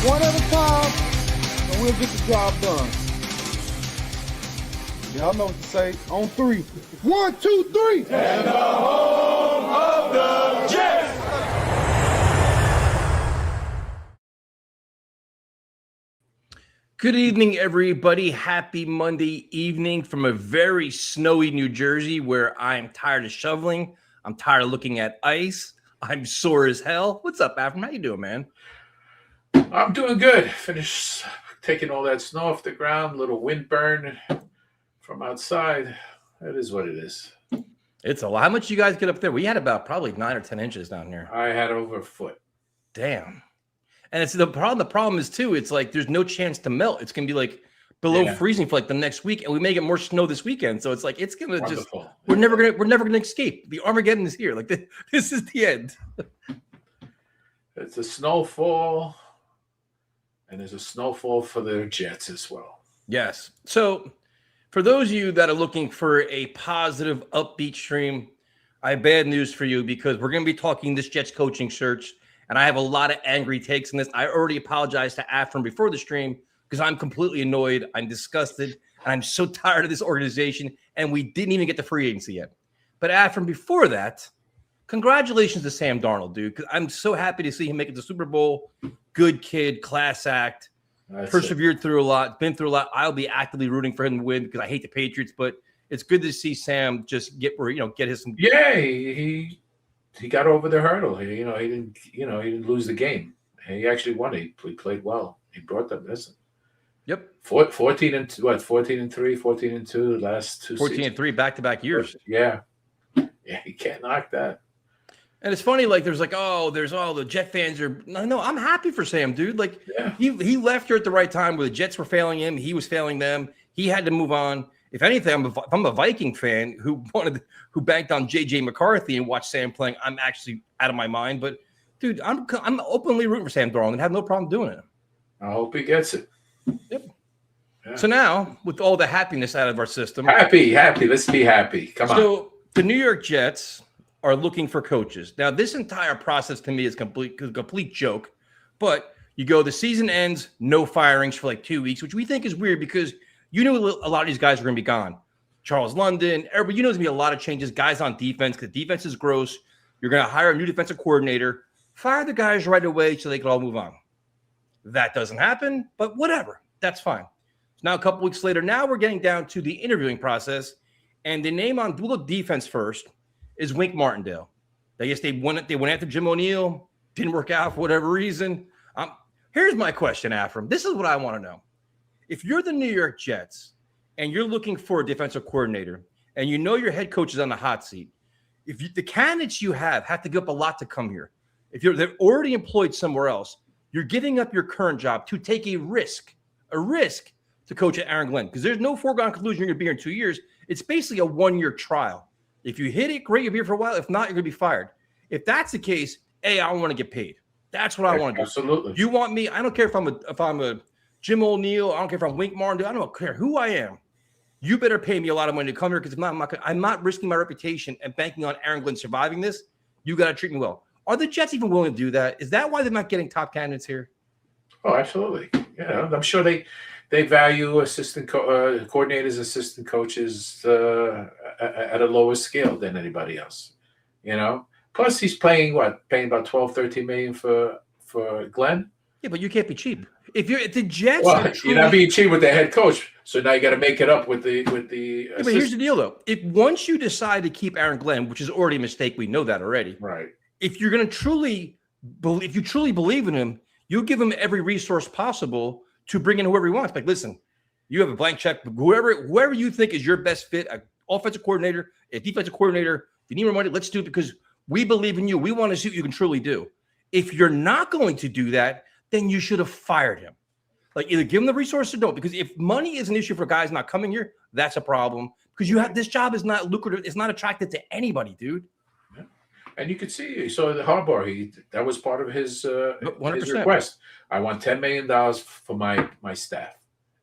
One at a time, and we'll get the job done. Y'all know what to say. On three. 1, 2, 3. And the home of the Jets. Good evening, everybody. Happy Monday evening from a very snowy New Jersey where I'm tired of shoveling. I'm tired of looking at ice. I'm sore as hell. What's up, Afram? How you doing, man? I'm doing good. Finished taking all that snow off the ground, little wind burn from outside. That is what it is. It's a lot. How much you guys get up there? We had about probably 9 or 10 inches down here. I had over a foot. Damn. And it's the problem. The problem is too, it's like there's no chance to melt. It's gonna be like below freezing for like the next week, and we may get more snow this weekend. So it's like it's gonna Wonderful. we're never gonna escape. The Armageddon is here. Like this is the end. It's a snowfall. And there's a snowfall for the Jets as well. Yes. So for those of you that are looking for a positive, upbeat stream, I have bad news for you because we're going to be talking this Jets coaching search, and I have a lot of angry takes on this. I already apologized to Afram before the stream because I'm completely annoyed. I'm disgusted, and I'm so tired of this organization, and we didn't even get the free agency yet. But Afram, before that, congratulations to Sam Darnold, dude, because I'm so happy to see him make it to the Super Bowl. Good kid, class act, persevered through a lot, been through a lot. I'll be actively rooting for him to win because I hate the Patriots, but it's good to see Sam just get his. Yeah, he got over the hurdle. He didn't lose the game. He actually won. He played well. He brought them. Listen. Yep. 14 and 3, 14 and 2 the last 2 14 seasons. and 3 back-to-back years. Yeah, you can't knock that. And it's funny, like there's all the Jet fans are no. I'm happy for Sam, dude. Like he left here at the right time where the Jets were failing him, he was failing them. He had to move on. If anything, I'm a Viking fan who banked on JJ McCarthy and watched Sam playing. I'm actually out of my mind, but dude, I'm openly rooting for Sam Darnold and have no problem doing it. I hope he gets it. Yep. Yeah. So now, with all the happiness out of our system, happy. Let's be happy. Come on. So the New York Jets are looking for coaches. Now, this entire process to me is a complete joke, but you go, the season ends, no firings for like 2 weeks, which we think is weird because you knew a lot of these guys are going to be gone. Charles London, everybody, there's going to be a lot of changes, guys on defense, because defense is gross. You're going to hire a new defensive coordinator, fire the guys right away so they can all move on. That doesn't happen, but whatever. That's fine. So now a couple weeks later, now we're getting down to the interviewing process, and the name on Dual defense first is Wink Martindale. I guess they went after Jim O'Neill, didn't work out for whatever reason. Here's my question, Afram. This is what I want to know. If you're the New York Jets and you're looking for a defensive coordinator and you know your head coach is on the hot seat, the candidates you have to give up a lot to come here. If they're already employed somewhere else, you're giving up your current job to take a risk to coach at Aaron Glenn, because there's no foregone conclusion you're going to be here in 2 years. It's basically a 1-year trial. If you hit it, great, you'll be here for a while. If not, you're going to be fired. If that's the case, I want to get paid. That's what I want to do. Absolutely. You want me? I don't care if I'm a Jim O'Neill. I don't care if I'm Wink Martindale. I don't care who I am. You better pay me a lot of money to come here, because I'm not risking my reputation and banking on Aaron Glenn surviving this. You got to treat me well. Are the Jets even willing to do that? Is that why they're not getting top candidates here? Oh, absolutely. Yeah, I'm sure they value assistant coordinators, assistant coaches at a lower scale than anybody else. Plus he's paying about 12, 13 million for Glenn. Yeah, but you can't be cheap. If the Jets, you're not being cheap with the head coach, so now you got to make it up with the. Yeah, but here's the deal, though. If once you decide to keep Aaron Glenn, which is already a mistake, we know that already. Right. If you're going to truly believe in him, you give him every resource possible to bring in whoever he wants. Like, listen, You have a blank check. Whoever you think is your best fit, a offensive coordinator, a defensive coordinator, if you need more money, let's do it because we believe in you. We want to see what you can truly do. If you're not going to do that, then you should have fired him. Like either give him the resources or don't. Because if money is an issue for guys not coming here, that's a problem. Because this job is not lucrative. It's not attractive to anybody, dude. Yeah. And you could see, so the Harbaugh, that was part of his 100%. request. I want $10 million for my staff.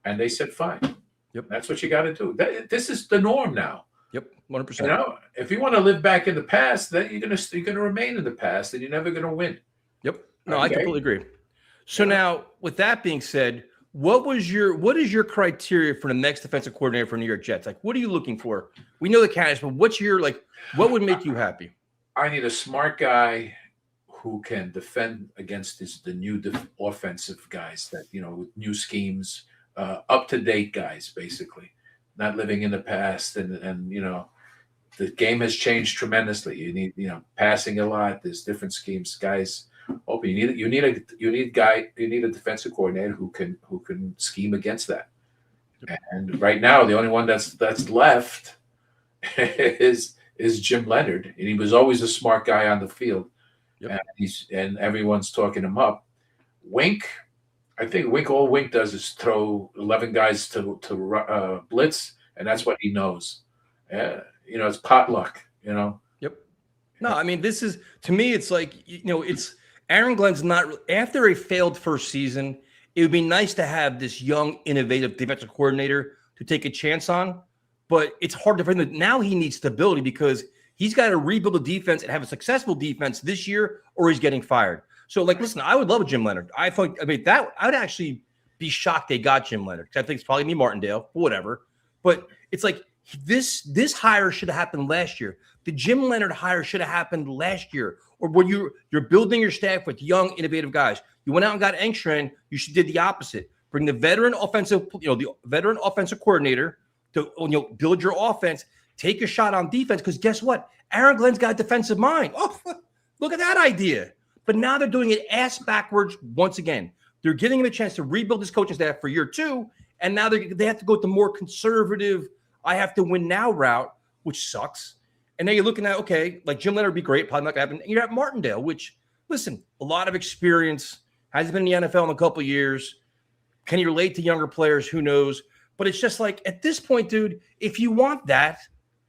And they said, fine. Yep. That's what you got to do. This is the norm now. Yep, 100%. You know, if you want to live back in the past, then you're gonna remain in the past, and you're never gonna win. Yep. No, okay. I completely agree. So now, with that being said, what is your criteria for the next defensive coordinator for New York Jets? Like, what are you looking for? We know the candidates, but what would make you happy? I need a smart guy who can defend against the new offensive guys that, with new schemes, up to date guys, basically, not living in the past. And the game has changed tremendously. You need, passing a lot. There's different schemes, guys. Oh, you need a defensive coordinator who can scheme against that. And right now, the only one that's left is Jim Leonard, and he was always a smart guy on the field. Yep. And everyone's talking him up. Wink, I think all Wink does is throw 11 guys to blitz, and that's what he knows. It's potluck. Yep. No, I mean, this is, to me, it's like, it's Aaron Glenn's not, after a failed first season, it would be nice to have this young, innovative defensive coordinator to take a chance on, but it's hard to find that now he needs stability because he's got to rebuild a defense and have a successful defense this year or he's getting fired. So, listen, I would love a Jim Leonard. I would actually be shocked they got Jim Leonard because I think it's probably me, Martindale, whatever. But it's like this hire should have happened last year. The Jim Leonard hire should have happened last year. Or when you're building your staff with young, innovative guys. You went out and got Engstrand. You did the opposite. Bring the veteran offensive coordinator to build your offense. Take a shot on defense because guess what? Aaron Glenn's got a defensive mind. Oh, look at that idea. But now they're doing it ass backwards once again. They're giving him a chance to rebuild his coaching staff for year 2, and now they have to go with the more conservative, I have to win now route, which sucks. And now you're looking at, okay, like Jim Leonard would be great, probably not going to happen. And you're at Martindale, which, listen, a lot of experience, hasn't been in the NFL in a couple of years. Can he relate to younger players? Who knows? But it's just like, at this point, dude, if you want that,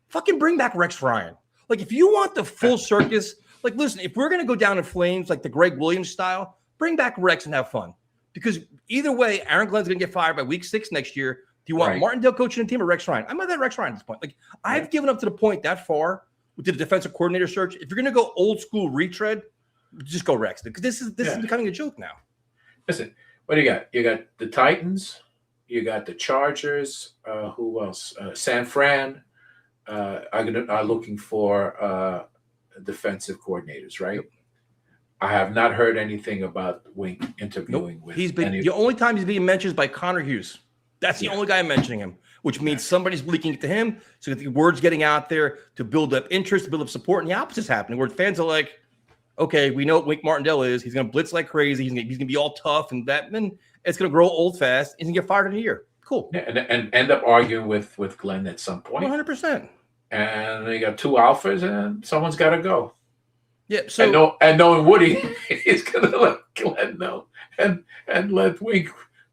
fucking bring back Rex Ryan. Like, if you want the full circus, like, listen, if we're going to go down in flames, like the Greg Williams style, bring back Rex and have fun. Because either way, Aaron Glenn's going to get fired by week 6 next year. Do you want Martindale coaching the team or Rex Ryan? I'm not that Rex Ryan at this point. Like, I've given up to the point that far with the defensive coordinator search. If you're going to go old school retread, just go Rex. Because this is becoming a joke now. Listen, what do you got? You got the Titans. You got the Chargers. Who else? San Fran are looking for defensive coordinators, right? Yep. I have not heard anything about Wink interviewing with. The only time he's being mentioned is by Connor Hughes. That's the only guy mentioning him, which means somebody's leaking it to him. So the word's getting out there to build up interest, to build up support, and the opposite's happening, where fans are like, okay, we know what Wink Martindale is. He's going to blitz like crazy. He's going to be all tough, and then it's going to grow old fast. He's going to get fired in a year. Cool. Yeah, and end up arguing with Glenn at some point. 100%. And they got 2 alphas, and someone's got to go. Yeah. So and knowing Woody, he's going to let Glenn know and let Wink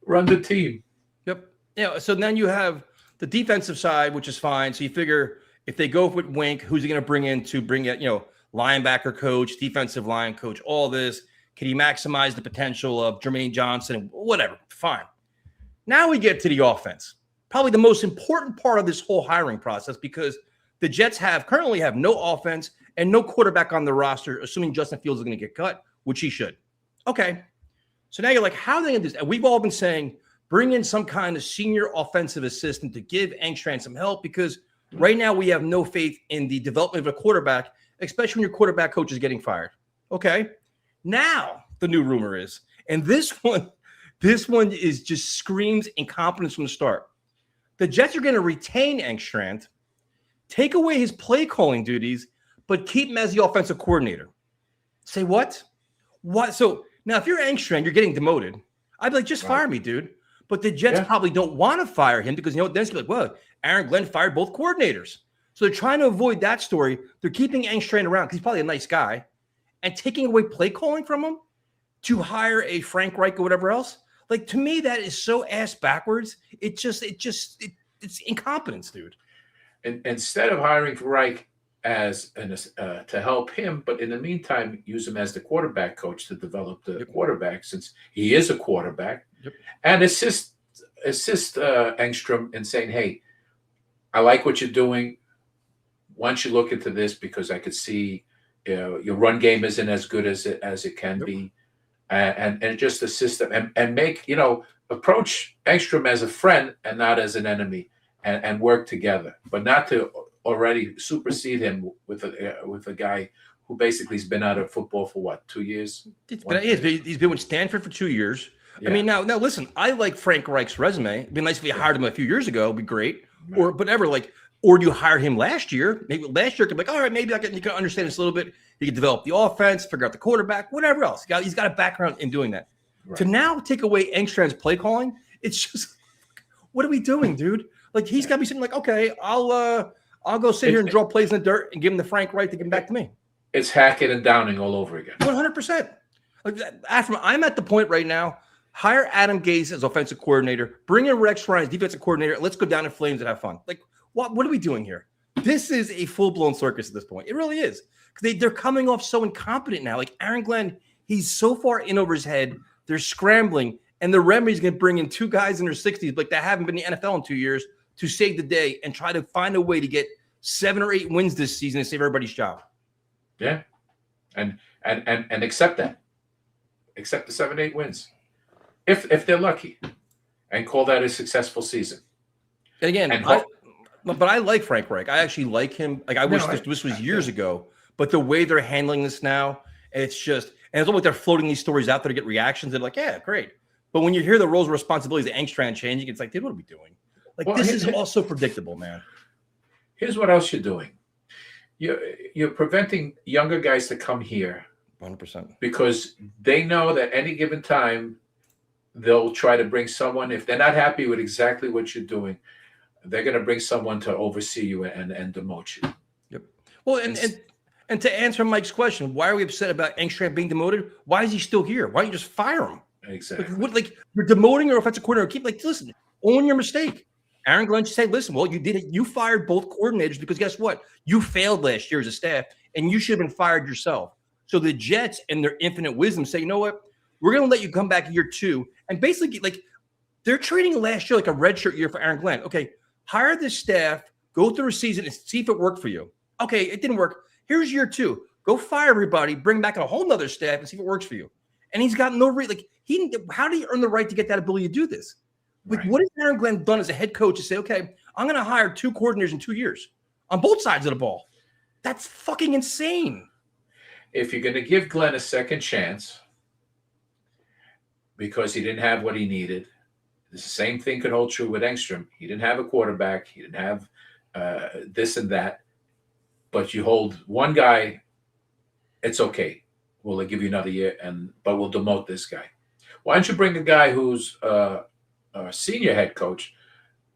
run the team. Yep. Yeah. So then you have the defensive side, which is fine. So you figure if they go with Wink, who's he going to bring in to bring it? Linebacker coach, defensive line coach, all this. Can he maximize the potential of Jermaine Johnson? Whatever. Fine. Now we get to the offense. Probably the most important part of this whole hiring process because the Jets currently have no offense and no quarterback on the roster, assuming Justin Fields is going to get cut, which he should. Okay. So now you're like, how are they going to do this? And we've all been saying, bring in some kind of senior offensive assistant to give Engstrand some help because right now we have no faith in the development of a quarterback, especially when your quarterback coach is getting fired. Okay. Now the new rumor is, and this one is just screams incompetence from the start. The Jets are going to retain Engstrand, take away his play calling duties, but keep him as the offensive coordinator. Say what? What? So now if you're Engstrand, you're getting demoted. I'd be like, just fire me, dude. But the Jets Yeah. probably don't want to fire him because, then it's like, well, Aaron Glenn fired both coordinators. So they're trying to avoid that story. They're keeping Engstrand around because he's probably a nice guy and taking away play calling from him to hire a Frank Reich or whatever else. Like, to me, that is so ass backwards. It's incompetence, dude. And instead of hiring Reich as to help him, but in the meantime, use him as the quarterback coach to develop the quarterback, since he is a quarterback, and assist Engstrom in saying, "Hey, I like what you're doing. Why don't you look into this, because I could see your run game isn't as good as it can be, and just assist them and make approach Engstrom as a friend and not as an enemy, and work together, but not to already supersede him with a guy who basically has been out of football for what, 2 years? He's been with Stanford for 2 years. Yeah. I mean, now listen, I like Frank Reich's resume. It'd be nice if you hired him a few years ago. It'd be great. Right. Or whatever, or you hired him last year. Maybe last year could be like, all right, maybe you can understand this a little bit. He can develop the offense, figure out the quarterback, whatever else. He's got a background in doing that. Right. To now take away Engstrand's play calling, it's just, what are we doing, dude? Like, he's got to be sitting like, okay, I'll go sit here and draw plays in the dirt and give him the Frank Reich to give him back to me. It's Hackett and Downing all over again. 100%. I'm at the point right now. Hire Adam Gase as offensive coordinator. Bring in Rex Ryan as defensive coordinator. Let's go down in flames and have fun. Like, what are we doing here? This is a full-blown circus at this point. It really is. Because they're coming off so incompetent now. Like, Aaron Glenn, he's so far in over his head. They're scrambling. And the remedy's going to bring in two guys in their 60s, like that haven't been in the NFL in 2 years, to save the day and try to find a way to get 7 or 8 wins this season and save everybody's job. Yeah. And accept that. Accept the 7, 8 wins. If they're lucky, and call that a successful season. And again, but I like Frank Reich. I actually like him. Like, I wish this was years ago, but the way they're handling this now, it's just, and it's almost like they're floating these stories out there to get reactions. They're like, yeah, great. But when you hear the roles and responsibilities of Engstrand changing, it's like, dude, what are we doing? Like, this is also predictable, man. Here's what else you're doing. You're preventing younger guys to come here 100%, because they know that any given time they'll try to bring someone. If they're not happy with exactly what you're doing, they're going to bring someone to oversee you and demote you. Yep. Well, and to answer Mike's question, why are we upset about Engstrand being demoted? Why is he still here? Why don't you just fire him? Exactly. Like you're demoting your offensive coordinator. Listen, own your mistake. Aaron Glenn should say, listen, well, you did it. You fired both coordinators because guess what? You failed last year as a staff, and you should have been fired yourself. So the Jets, in their infinite wisdom, say, you know what? We're going to let you come back year 2. And basically, like, they're treating last year like a redshirt year for Aaron Glenn. Okay, hire this staff, go through a season and see if it worked for you. Okay, it didn't work. Here's year 2. Go fire everybody, bring back a whole nother staff and see if it works for you. And he's got no how do you earn the right to get that ability to do this? Like, What has Aaron Glenn done as a head coach to say, okay, I'm going to hire 2 coordinators in 2 years on both sides of the ball? That's fucking insane. If you're going to give Glenn a second chance because he didn't have what he needed, the same thing could hold true with Engstrom. He didn't have a quarterback. He didn't have this and that. But you hold one guy, it's okay. We'll give you another year, but we'll demote this guy. Why don't you bring a guy who's a senior head coach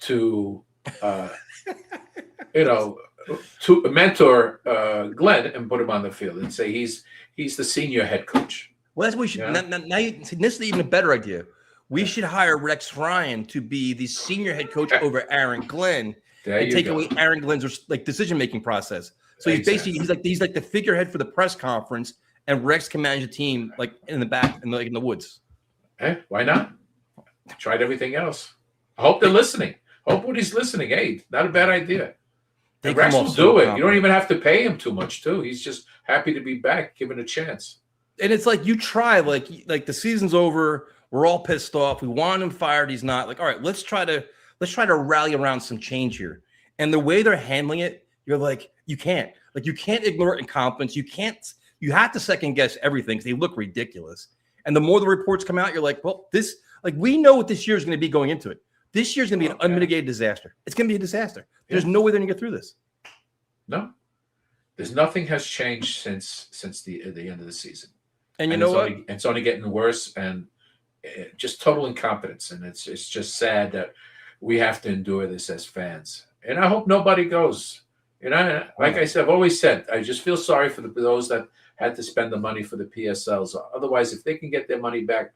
to to mentor Glenn and put him on the field and say he's the senior head coach. Well, that's what we should. Now this is even a better idea. We should hire Rex Ryan to be the senior head coach over Aaron Glenn and take away Aaron Glenn's decision making process. So he's basically he's like the figurehead for the press conference, and Rex can manage the team like in the back and in the woods. Hey, why not? Tried everything else. I hope they're listening. Hope Woody's listening. Hey, not a bad idea. And Rex will do it. You don't even have to pay him too much, too. He's just happy to be back, given a chance. And it's like you try, like the season's over. We're all pissed off. We want him fired. He's not. Like, all right, let's try to rally around some change here. And the way they're handling it, you're like, you can't ignore incompetence. You have to second guess everything because they look ridiculous. And the more the reports come out, you're like, well, we know what this year is going to be going into it. This year's going to be an unmitigated disaster. It's going to be a disaster. There's no way they're going to get through this. No, there's nothing has changed since the end of the season. And you know what? It's only getting worse. And just total incompetence, and it's just sad that we have to endure this as fans. And I hope nobody goes. And like I said, I've always said, I just feel sorry for those that had to spend the money for the PSLs. Otherwise, if they can get their money back,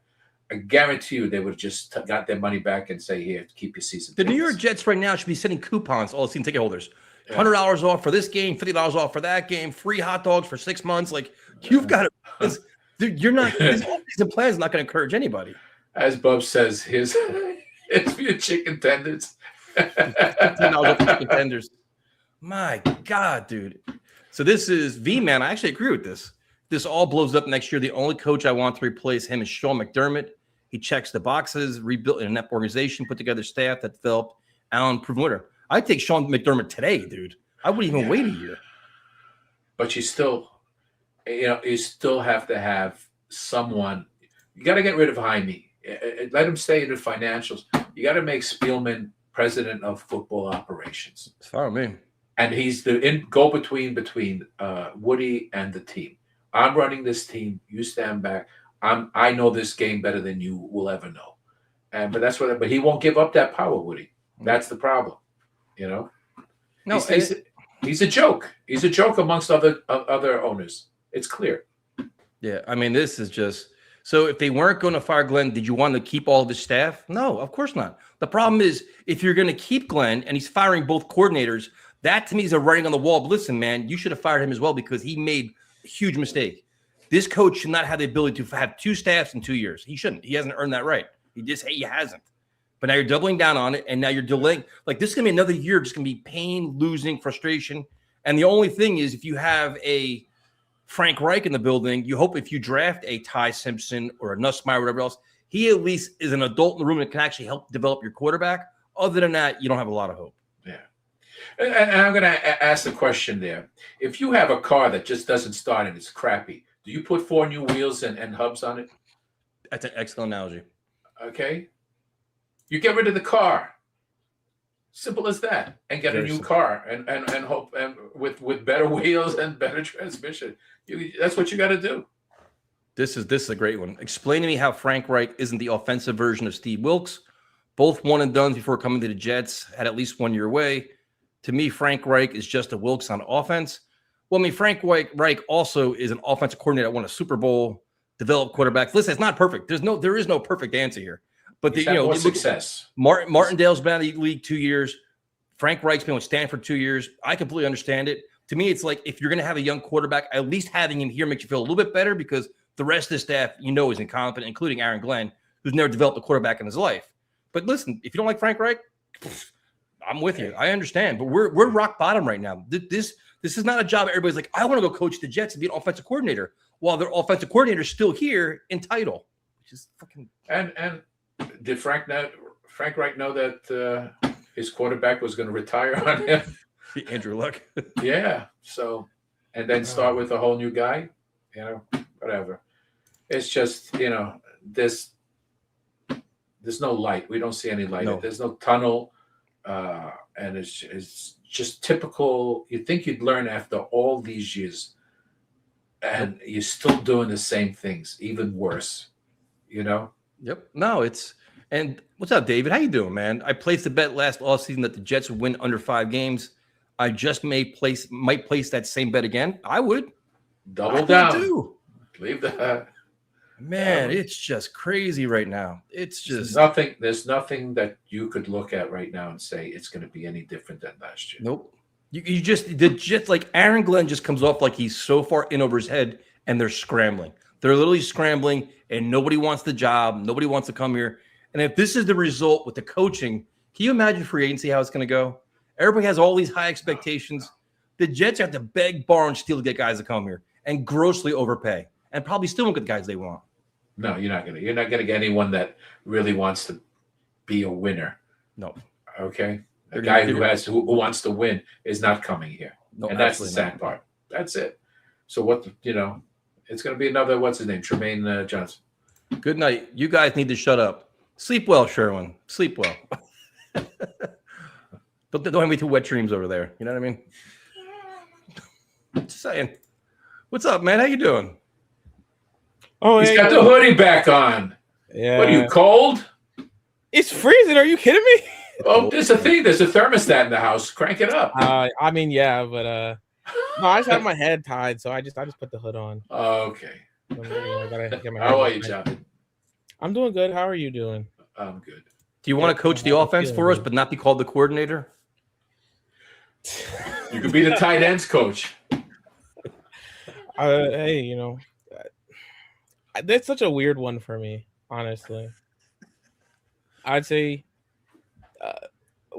I guarantee you they would have just got their money back and say, here, keep your season The tickets. New York Jets right now should be sending coupons to all the season ticket holders. $100 off for this game, $50 off for that game, free hot dogs for 6 months. Like, you've got to, you're not, this season plan is not going to encourage anybody. As Bub says, his chicken tenders. $15 off for chicken tenders. My God, dude. So this is V-Man. I actually agree with this. This all blows up next year. The only coach I want to replace him is Sean McDermott. He checks the boxes, rebuilt an inept organization, put together staff that developed Allen proven winner. I'd take Sean McDermott today, dude. I wouldn't even wait a year. But you still have to have someone. You got to get rid of Jaime. Let him stay in the financials. You got to make Spielman president of football operations. It's fine with me. And he's the go-between between Woody and the team. I'm running this team. You stand back. I know this game better than you will ever know. But that's what. But he won't give up that power, Woody. That's the problem. No, he's a joke. He's a joke amongst other owners. It's clear. Yeah, I mean, this is just so. If they weren't going to fire Glenn, did you want to keep all of his staff? No, of course not. The problem is if you're going to keep Glenn and he's firing both coordinators, that to me is a writing on the wall. But listen, man, you should have fired him as well because he made a huge mistake. This coach should not have the ability to have 2 staffs in 2 years. He shouldn't. He hasn't earned that right. He hasn't. But now you're doubling down on it, and now you're delaying. Like, this is going to be another year. Just going to be pain, losing, frustration. And the only thing is if you have a Frank Reich in the building, you hope if you draft a Ty Simpson or a Nussmeier or whatever else, he at least is an adult in the room that can actually help develop your quarterback. Other than that, you don't have a lot of hope. Yeah. And I'm going to ask the question there. If you have a car that just doesn't start and it's crappy, do you put 4 new wheels and hubs on it? That's an excellent analogy. Okay. You get rid of the car. Simple as that. And get a new car and hope and with better wheels and better transmission. That's what you got to do. This is a great one. Explain to me how Frank Reich isn't the offensive version of Steve Wilkes. Both one and done before coming to the Jets, had at least 1 year away. To me, Frank Reich is just a Wilkes on offense. Well, I mean, Frank Reich also is an offensive coordinator that won a Super Bowl, developed quarterbacks. Listen, it's not perfect. There is no perfect answer here. But success. Martindale's been out of the league 2 years. Frank Reich's been with Stanford 2 years. I completely understand it. To me, it's like if you're going to have a young quarterback, at least having him here makes you feel a little bit better because the rest of the staff, is incompetent, including Aaron Glenn, who's never developed a quarterback in his life. But listen, if you don't like Frank Reich, I'm with you. I understand. But we're rock bottom right now. This is not a job everybody's like, I want to go coach the Jets and be an offensive coordinator while their offensive coordinator is still here in title. Which is fucking. And did Frank Reich know that his quarterback was going to retire on him? Andrew Luck. Yeah. So, and then start with a whole new guy, whatever. It's just, there's no light. We don't see any light. No. There's no tunnel. And it's just typical. You'd think you'd learn after all these years, and you're still doing the same things, even worse, Yep. No, and what's up, David? How you doing, man? I placed a bet last offseason that the Jets would win under 5 games. I just might place that same bet again. I would. Double down. Too. Leave that. Man, it's just crazy right now. It's just there's nothing that you could look at right now and say it's going to be any different than last year. Nope. You just like Aaron Glenn just comes off like he's so far in over his head and they're scrambling. They're literally scrambling and nobody wants the job. Nobody wants to come here. And if this is the result with the coaching, can you imagine free agency how it's going to go? Everybody has all these high expectations. The Jets have to beg, borrow, and steal to get guys to come here and grossly overpay and probably still won't get the guys they want. No, you're not gonna get anyone that really wants to be a winner. No. Okay. A guy who wants to win is not coming here. No, and that's the sad part. That's it. So it's gonna be another, what's his name? Tremaine Johnson. Good night. You guys need to shut up. Sleep well, Sherwin. Sleep well. Don't have any too wet dreams over there. You know what I mean? Just saying. What's up, man? How you doing? Oh, he's got the hoodie back on. Yeah. What are you, cold? It's freezing. Are you kidding me? Oh, there's a thing. There's a thermostat in the house. Crank it up. I mean, yeah, but no, I just have my head tied, so I just put the hood on. Okay. So, I gotta get my How are head you, tied. Jonathan? I'm doing good. How are you doing? I'm good. Do you want to coach the offense for us, but not be called the coordinator? You could be the tight ends coach. Hey, that's such a weird one for me, honestly. I'd say,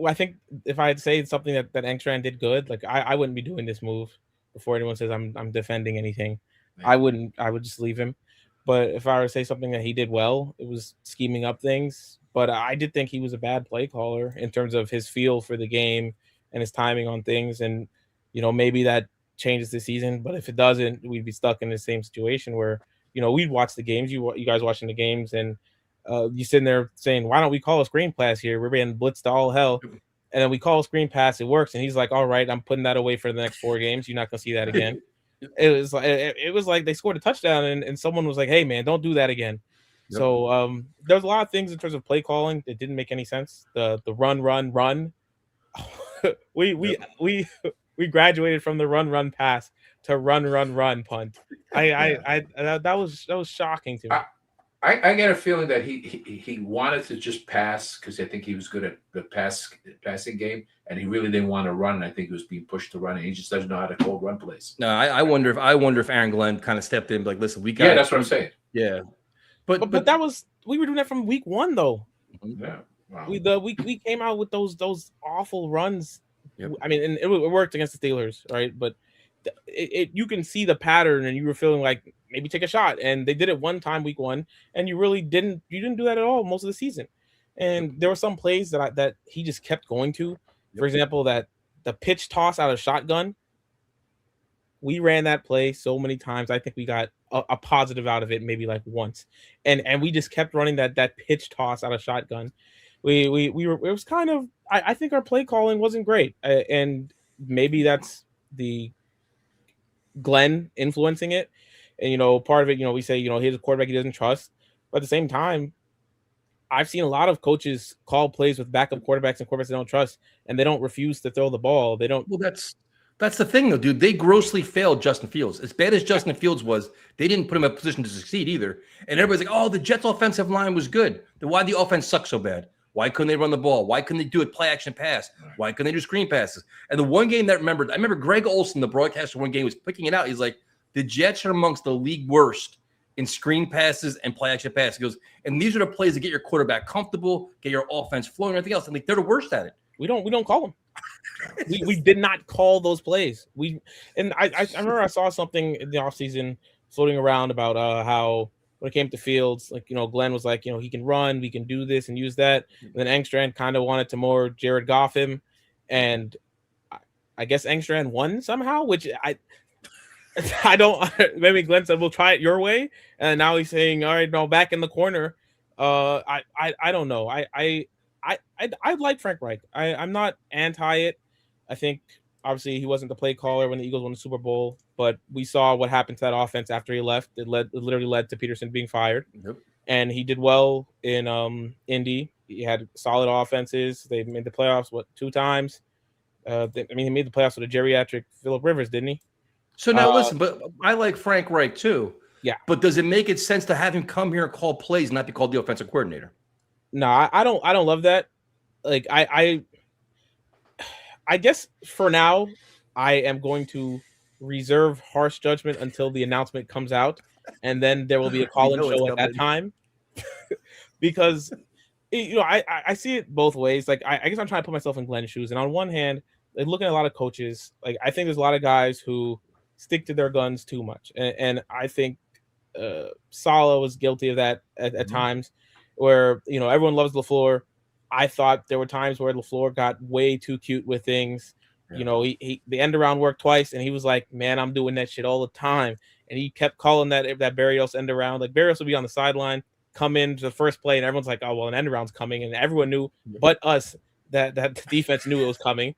I think if I'd say something that Engstrand did good, like I wouldn't be doing this move before anyone says I'm defending anything. I wouldn't. I would just leave him. But if I were to say something that he did well, it was scheming up things. But I did think he was a bad play caller in terms of his feel for the game and his timing on things. And maybe that changes the season. But if it doesn't, we'd be stuck in the same situation where we'd watch the games. You guys watching the games and. You sitting there saying, "Why don't we call a screen pass here? We're being blitzed to all hell." And then we call a screen pass, it works, and he's like, "All right, I'm putting that away for the next 4 games. You're not gonna see that again." It was like they scored a touchdown, and someone was like, "Hey, man, don't do that again." Yep. So there's a lot of things in terms of play calling that didn't make any sense. The run. we graduated from the run pass to run punt. That was shocking to me. I get a feeling that he wanted to just pass because I think he was good at the passing game, and he really didn't want to run. And I think he was being pushed to run, and he just doesn't know how to call run plays. No, I wonder if Aaron Glenn kind of stepped in, like, listen, we got. Yeah, that's what I'm saying. Yeah, but that was we were doing that from week 1 though. Yeah, wow. We came out with those awful runs. Yep. I mean, and it worked against the Steelers, right? But you can see the pattern, and you were feeling like maybe take a shot, and they did it one time week 1, and you didn't do that at all most of the season. And there were some plays that he just kept going to. For example, that the pitch toss out of shotgun, we ran that play so many times. I think we got a positive out of it maybe like once, and we just kept running that pitch toss out of shotgun. We were, it was kind of, I think our play calling wasn't great, and maybe that's the Glenn influencing it. And part of it, we say he's a quarterback he doesn't trust, but at the same time, I've seen a lot of coaches call plays with backup quarterbacks and quarterbacks they don't trust, and they don't refuse to throw the ball. They don't. Well, that's the thing, though, dude. They grossly failed Justin Fields. As bad as Justin Fields was, they didn't put him in a position to succeed either. And everybody's like, "Oh, the Jets' offensive line was good. Then why the offense suck so bad? Why couldn't they run the ball? Why couldn't they do a play action pass? Why couldn't they do screen passes?" And the one game that I remember Greg Olson, the broadcaster, one game was picking it out. He's like, "The Jets are amongst the league worst in screen passes and play action passes." He goes, "And these are the plays that get your quarterback comfortable, get your offense flowing, and everything else." And like, they're the worst at it. We don't call them. we did not call those plays. I remember I saw something in the offseason floating around about how when it came to Fields, like, Glenn was like, he can run, we can do this and use that. And then Engstrand kind of wanted to more Jared Goff him. And I guess Engstrand won somehow, which I don't, maybe Glenn said, we'll try it your way. And now he's saying, all right, no, back in the corner. I don't know. I like Frank Reich. I'm not anti it. I think obviously he wasn't the play caller when the Eagles won the Super Bowl, but we saw what happened to that offense after he left. It literally led to Peterson being fired. Yep. And he did well in Indy. He had solid offenses. They made the playoffs 2 times. He made the playoffs with a geriatric Phillip Rivers, didn't he? So now listen, but I like Frank Reich too. Yeah. But does it make it sense to have him come here and call plays, and not be called the offensive coordinator? No, I don't love that. Like I guess for now, I am going to reserve harsh judgment until the announcement comes out, and then there will be a call-in show at that time. Because I see it both ways. Like I guess I'm trying to put myself in Glenn's shoes, and on one hand, like looking at a lot of coaches, like I think there's a lot of guys who stick to their guns too much, and I think Saleh was guilty of that at times, where everyone loves LaFleur. I thought there were times where LaFleur got way too cute with things. Yeah. He the end around worked twice, and he was like, "Man, I'm doing that shit all the time." And he kept calling that Berrios end around. Like Berrios would be on the sideline, come into the first play, and everyone's like, "Oh well, an end around's coming," and everyone knew, but us, that the defense knew it was coming.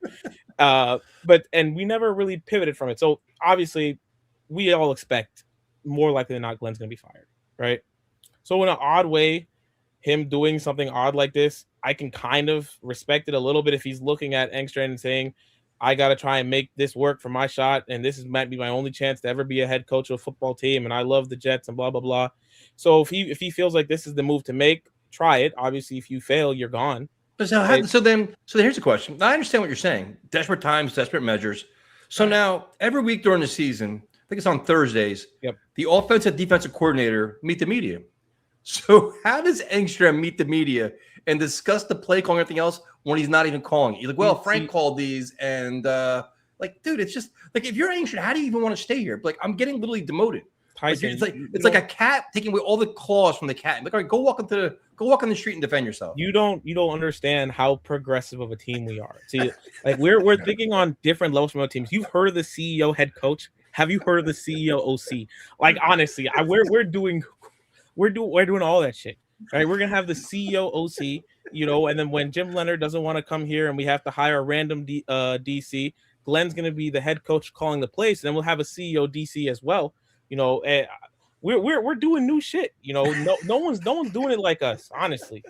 But we never really pivoted from it. So obviously, we all expect more likely than not Glenn's going to be fired, right? So in an odd way, him doing something odd like this, I can kind of respect it a little bit if he's looking at Engstrand and saying, I got to try and make this work for my shot, and might be my only chance to ever be a head coach of a football team, and I love the Jets and blah, blah, blah. So if he feels like this is the move to make, try it. Obviously, if you fail, you're gone. So here's the question. I understand what you're saying. Desperate times, desperate measures. So now every week during the season, I think it's on Thursdays, the offensive defensive coordinator meet the media. So how does Engstrand meet the media and discuss the play calling and everything else when he's not even calling it? You're like, well, Frank called these, and dude, it's just like, if you're Engstrand, how do you even want to stay here? Like, I'm getting literally demoted. Tyson, It's like a cat taking away all the claws from the cat. Like, all right, go walk on the street and defend yourself. You don't understand how progressive of a team we are. See, like we're thinking on different levels from other teams. You've heard of the CEO head coach. Have you heard of the CEO OC? Like, honestly, we're doing all that shit. Right? We're gonna have the CEO OC, and then when Jim Leonard doesn't want to come here and we have to hire a random DC, Glenn's gonna be the head coach calling the plays, and then we'll have a CEO DC as well. We're doing new shit. No one's doing it like us, honestly.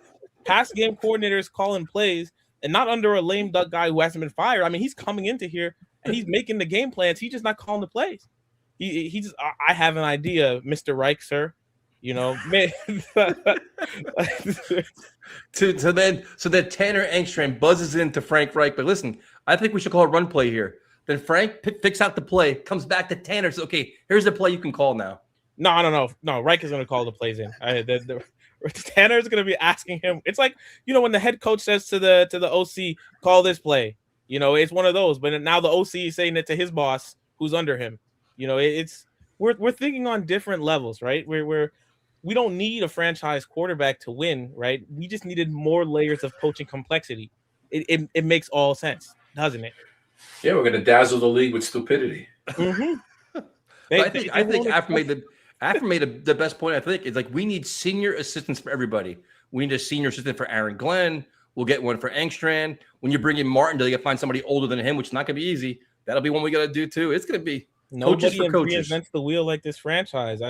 Pass game coordinators calling plays, and not under a lame duck guy who hasn't been fired. I mean, he's coming into here and he's making the game plans. He's just not calling the plays. He just, I have an idea, Mr. Reich, sir. Man. So that Tanner Engstrand buzzes into Frank Reich, but listen, I think we should call a run play here. Then Frank picks out the play, comes back to Tanner, says, okay, here's the play you can call now. No. Reich is going to call the plays in. Tanner is going to be asking him. It's like, when the head coach says to the OC, call this play. It's one of those. But now the OC is saying it to his boss, who's under him. We're thinking on different levels, right? We don't need a franchise quarterback to win, right? We just needed more layers of coaching complexity. It makes all sense, doesn't it? Yeah, we're going to dazzle the league with stupidity. Mm-hmm. I think After made the best point. I think it's like, we need senior assistants for everybody. We need a senior assistant for Aaron Glenn. We'll get one for Engstrand. When you bring in Martindale, you got to find somebody older than him, which is not going to be easy. That'll be one we got to do too. It's going to be nobody reinvents the wheel like this franchise.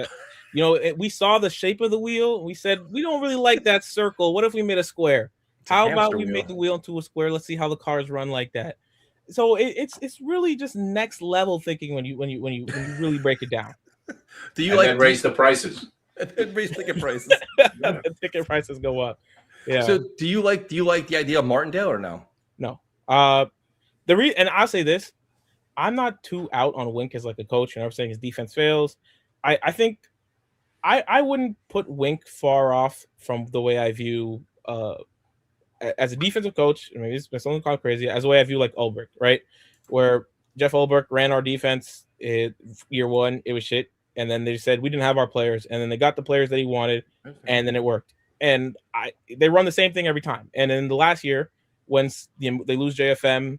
We saw the shape of the wheel. We said, we don't really like that circle. What if we made a square? How about we make the wheel into a square? Let's see how the cars run like that. So it's really just next level thinking when you really break it down. Do you raise the prices? Raise ticket prices. The ticket prices go up. Yeah. So do you like the idea of Martindale or no? No. And I'll say this, I'm not too out on Wink as like a coach. I'm saying his defense fails. I think I wouldn't put Wink far off from the way I view as a defensive coach. I mean, it's something called crazy. As the way I view like Ulbrich, right? Where Jeff Ulbrich ran our defense year one, it was shit, and then they said we didn't have our players, and then they got the players that he wanted, and then it worked. And they run the same thing every time. And in the last year, when they lose JFM,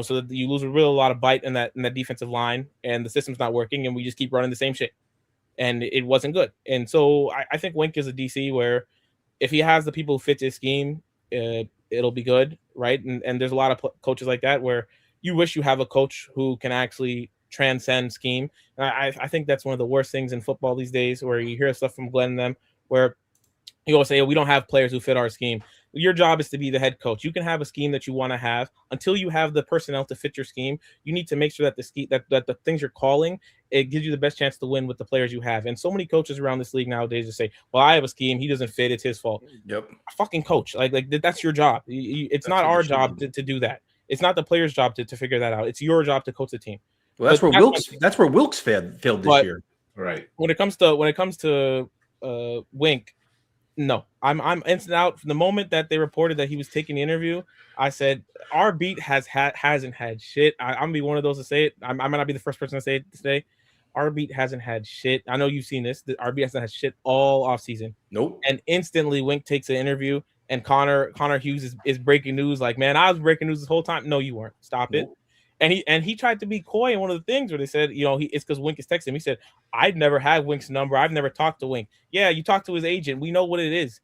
so that you lose a lot of bite in that defensive line, and the system's not working, and we just keep running the same shit, and it wasn't good. And so I think Wink is a DC where if he has the people who fit his scheme, it'll be good, right? And there's a lot of coaches like that where you wish you have a coach who can actually transcend scheme. And I think that's one of the worst things in football these days, where you hear stuff from Glenn and them where you always say, we don't have players who fit our scheme. Your job is to be the head coach. You can have a scheme that you want to have. Until you have the personnel to fit your scheme, you need to make sure that the scheme, that the things you're calling, it gives you the best chance to win with the players you have. And so many coaches around this league nowadays just say, well, I have a scheme, he doesn't fit, it's his fault. Yep. Fucking coach. Like that's your job. It's not our job to do that. It's not the player's job to figure that out. It's your job to coach the team. Well, that's where Wilkes failed this year. Right. When it comes to Wink, no, I'm instant out. From the moment that they reported that he was taking the interview, I said our beat hasn't had shit. I'm gonna be one of those to say it. I might not be the first person to say it today. Our beat hasn't had shit. I know you've seen this. Our beat hasn't had shit all off season. Nope. And instantly Wink takes an interview, and Connor Hughes is breaking news. Like, man, I was breaking news this whole time. No, you weren't. Stop it. And he tried to be coy in one of the things where they said, it's because Wink is texting him. He said, I'd never had Wink's number. I've never talked to Wink. Yeah, you talked to his agent. We know what it is.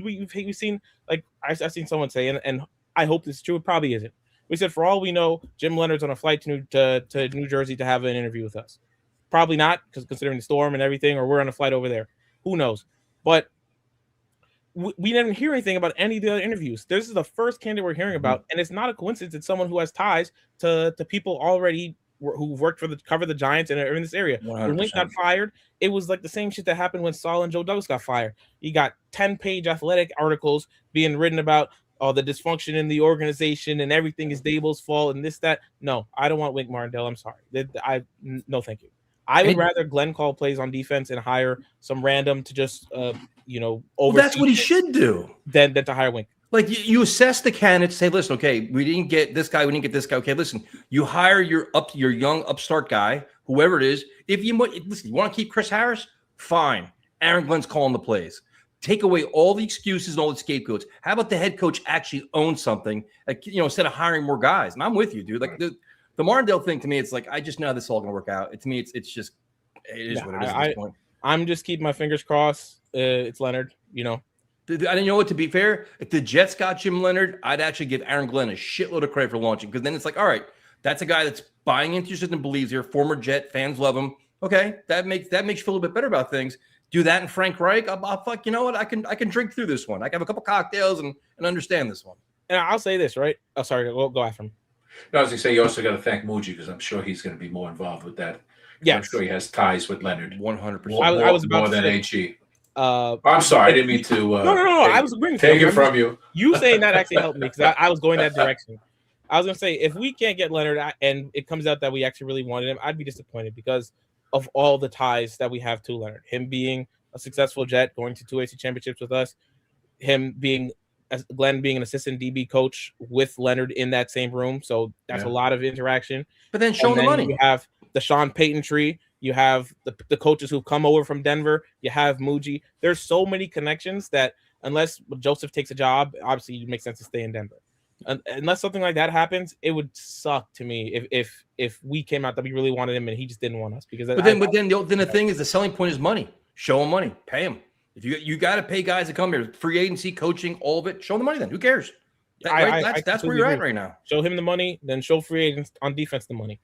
We've seen, like, I've seen someone say, and I hope this is true. It probably isn't. We said, for all we know, Jim Leonard's on a flight to New Jersey to have an interview with us. Probably not, because considering the storm and everything, or we're on a flight over there. Who knows? But we didn't hear anything about any of the other interviews. This is the first candidate we're hearing about, and it's not a coincidence. It's someone who has ties to people already who worked for cover the Giants and are in this area. 100%. When Wink got fired, it was like the same shit that happened when Saul and Joe Douglas got fired. You got 10-page athletic articles being written about the dysfunction in the organization and everything is Dable's fault and this, that. No, I don't want Wink Martindale. I'm sorry. No, thank you. I would rather Glenn call plays on defense and hire some random to just that's what he should do. Than to hire Wink. Like you assess the candidates, say, listen, okay, we didn't get this guy, we didn't get this guy. Okay, listen, you hire your young upstart guy, whoever it is. If you want to keep Chris Harris, fine. Aaron Glenn's calling the plays. Take away all the excuses and all the scapegoats. How about the head coach actually own something? Like, instead of hiring more guys. And I'm with you, dude. Like the Martindale thing to me, it's like I just know how this is all gonna work out. To me, it is what it is at this point. I'm just keeping my fingers crossed. It's Leonard, I didn't know what. To be fair, if the Jets got Jim Leonard, I'd actually give Aaron Glenn a shitload of credit for launching, because then it's like, all right, that's a guy that's buying into your system, believes here. Former Jet fans love him. Okay, that makes you feel a little bit better about things. Do that in Frank Reich. I'll fuck. You know what? I can drink through this one. I can have a couple cocktails and understand this one. And I'll say this, right? Oh, sorry. Go after him. No, I was gonna say you also got to thank Muji, because I'm sure he's going to be more involved with that. Yeah, I'm sure he has ties with Leonard. 100%. I was about more than HE. I'm sorry, I didn't mean to. No. I was agreeing. Take it from you. You saying that actually helped me, because I was going that direction. I was gonna say, if we can't get Leonard and it comes out that we actually really wanted him, I'd be disappointed because of all the ties that we have to Leonard. Him being a successful Jet, going to 2 AC championships with us, him being Glenn being an assistant DB coach with Leonard in that same room. So that's a lot of interaction. But then show the money. You have the Sean Payton tree. You have the coaches who've come over from Denver. You have Muji. There's so many connections that unless Joseph takes a job, obviously it makes sense to stay in Denver. Unless something like that happens, it would suck to me if we came out that we really wanted him and he just didn't want us. Because then the thing is, the selling point is money. Show them money. Pay them. If you got to pay guys to come here, free agency, coaching, all of it. Show them money. Then who cares? That's where you're at right now. Show him the money, then show free agents on defense the money.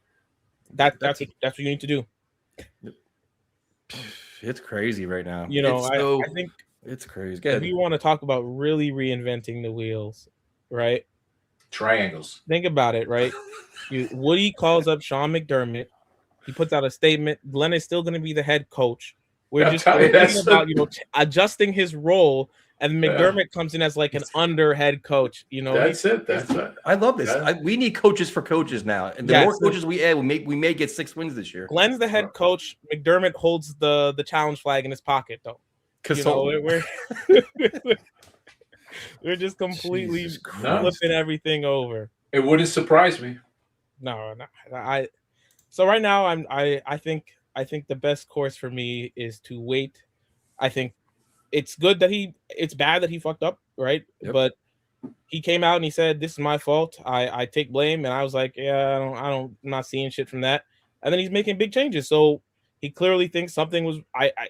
That's what you need to do. It's crazy right now. I think it's crazy. If you want to talk about really reinventing the wheels, right? Triangles. Think about it, right? Woody calls up Sean McDermott. He puts out a statement. Glenn is still going to be the head coach. We're thinking about adjusting his role, and McDermott comes in as like an under head coach. That's it. I love this. We need coaches for coaches now, and the more coaches we add, we may get 6 wins this year. Glenn's the head coach. McDermott holds the challenge flag in his pocket, though. We're just completely flipping everything over. It wouldn't surprise me. No. So right now, I think the best course for me is to wait. I think it's bad that he fucked up, right? Yep. But he came out and he said, "This is my fault. I take blame." And I was like, "Yeah, I'm not seeing shit from that." And then he's making big changes. So he clearly thinks something was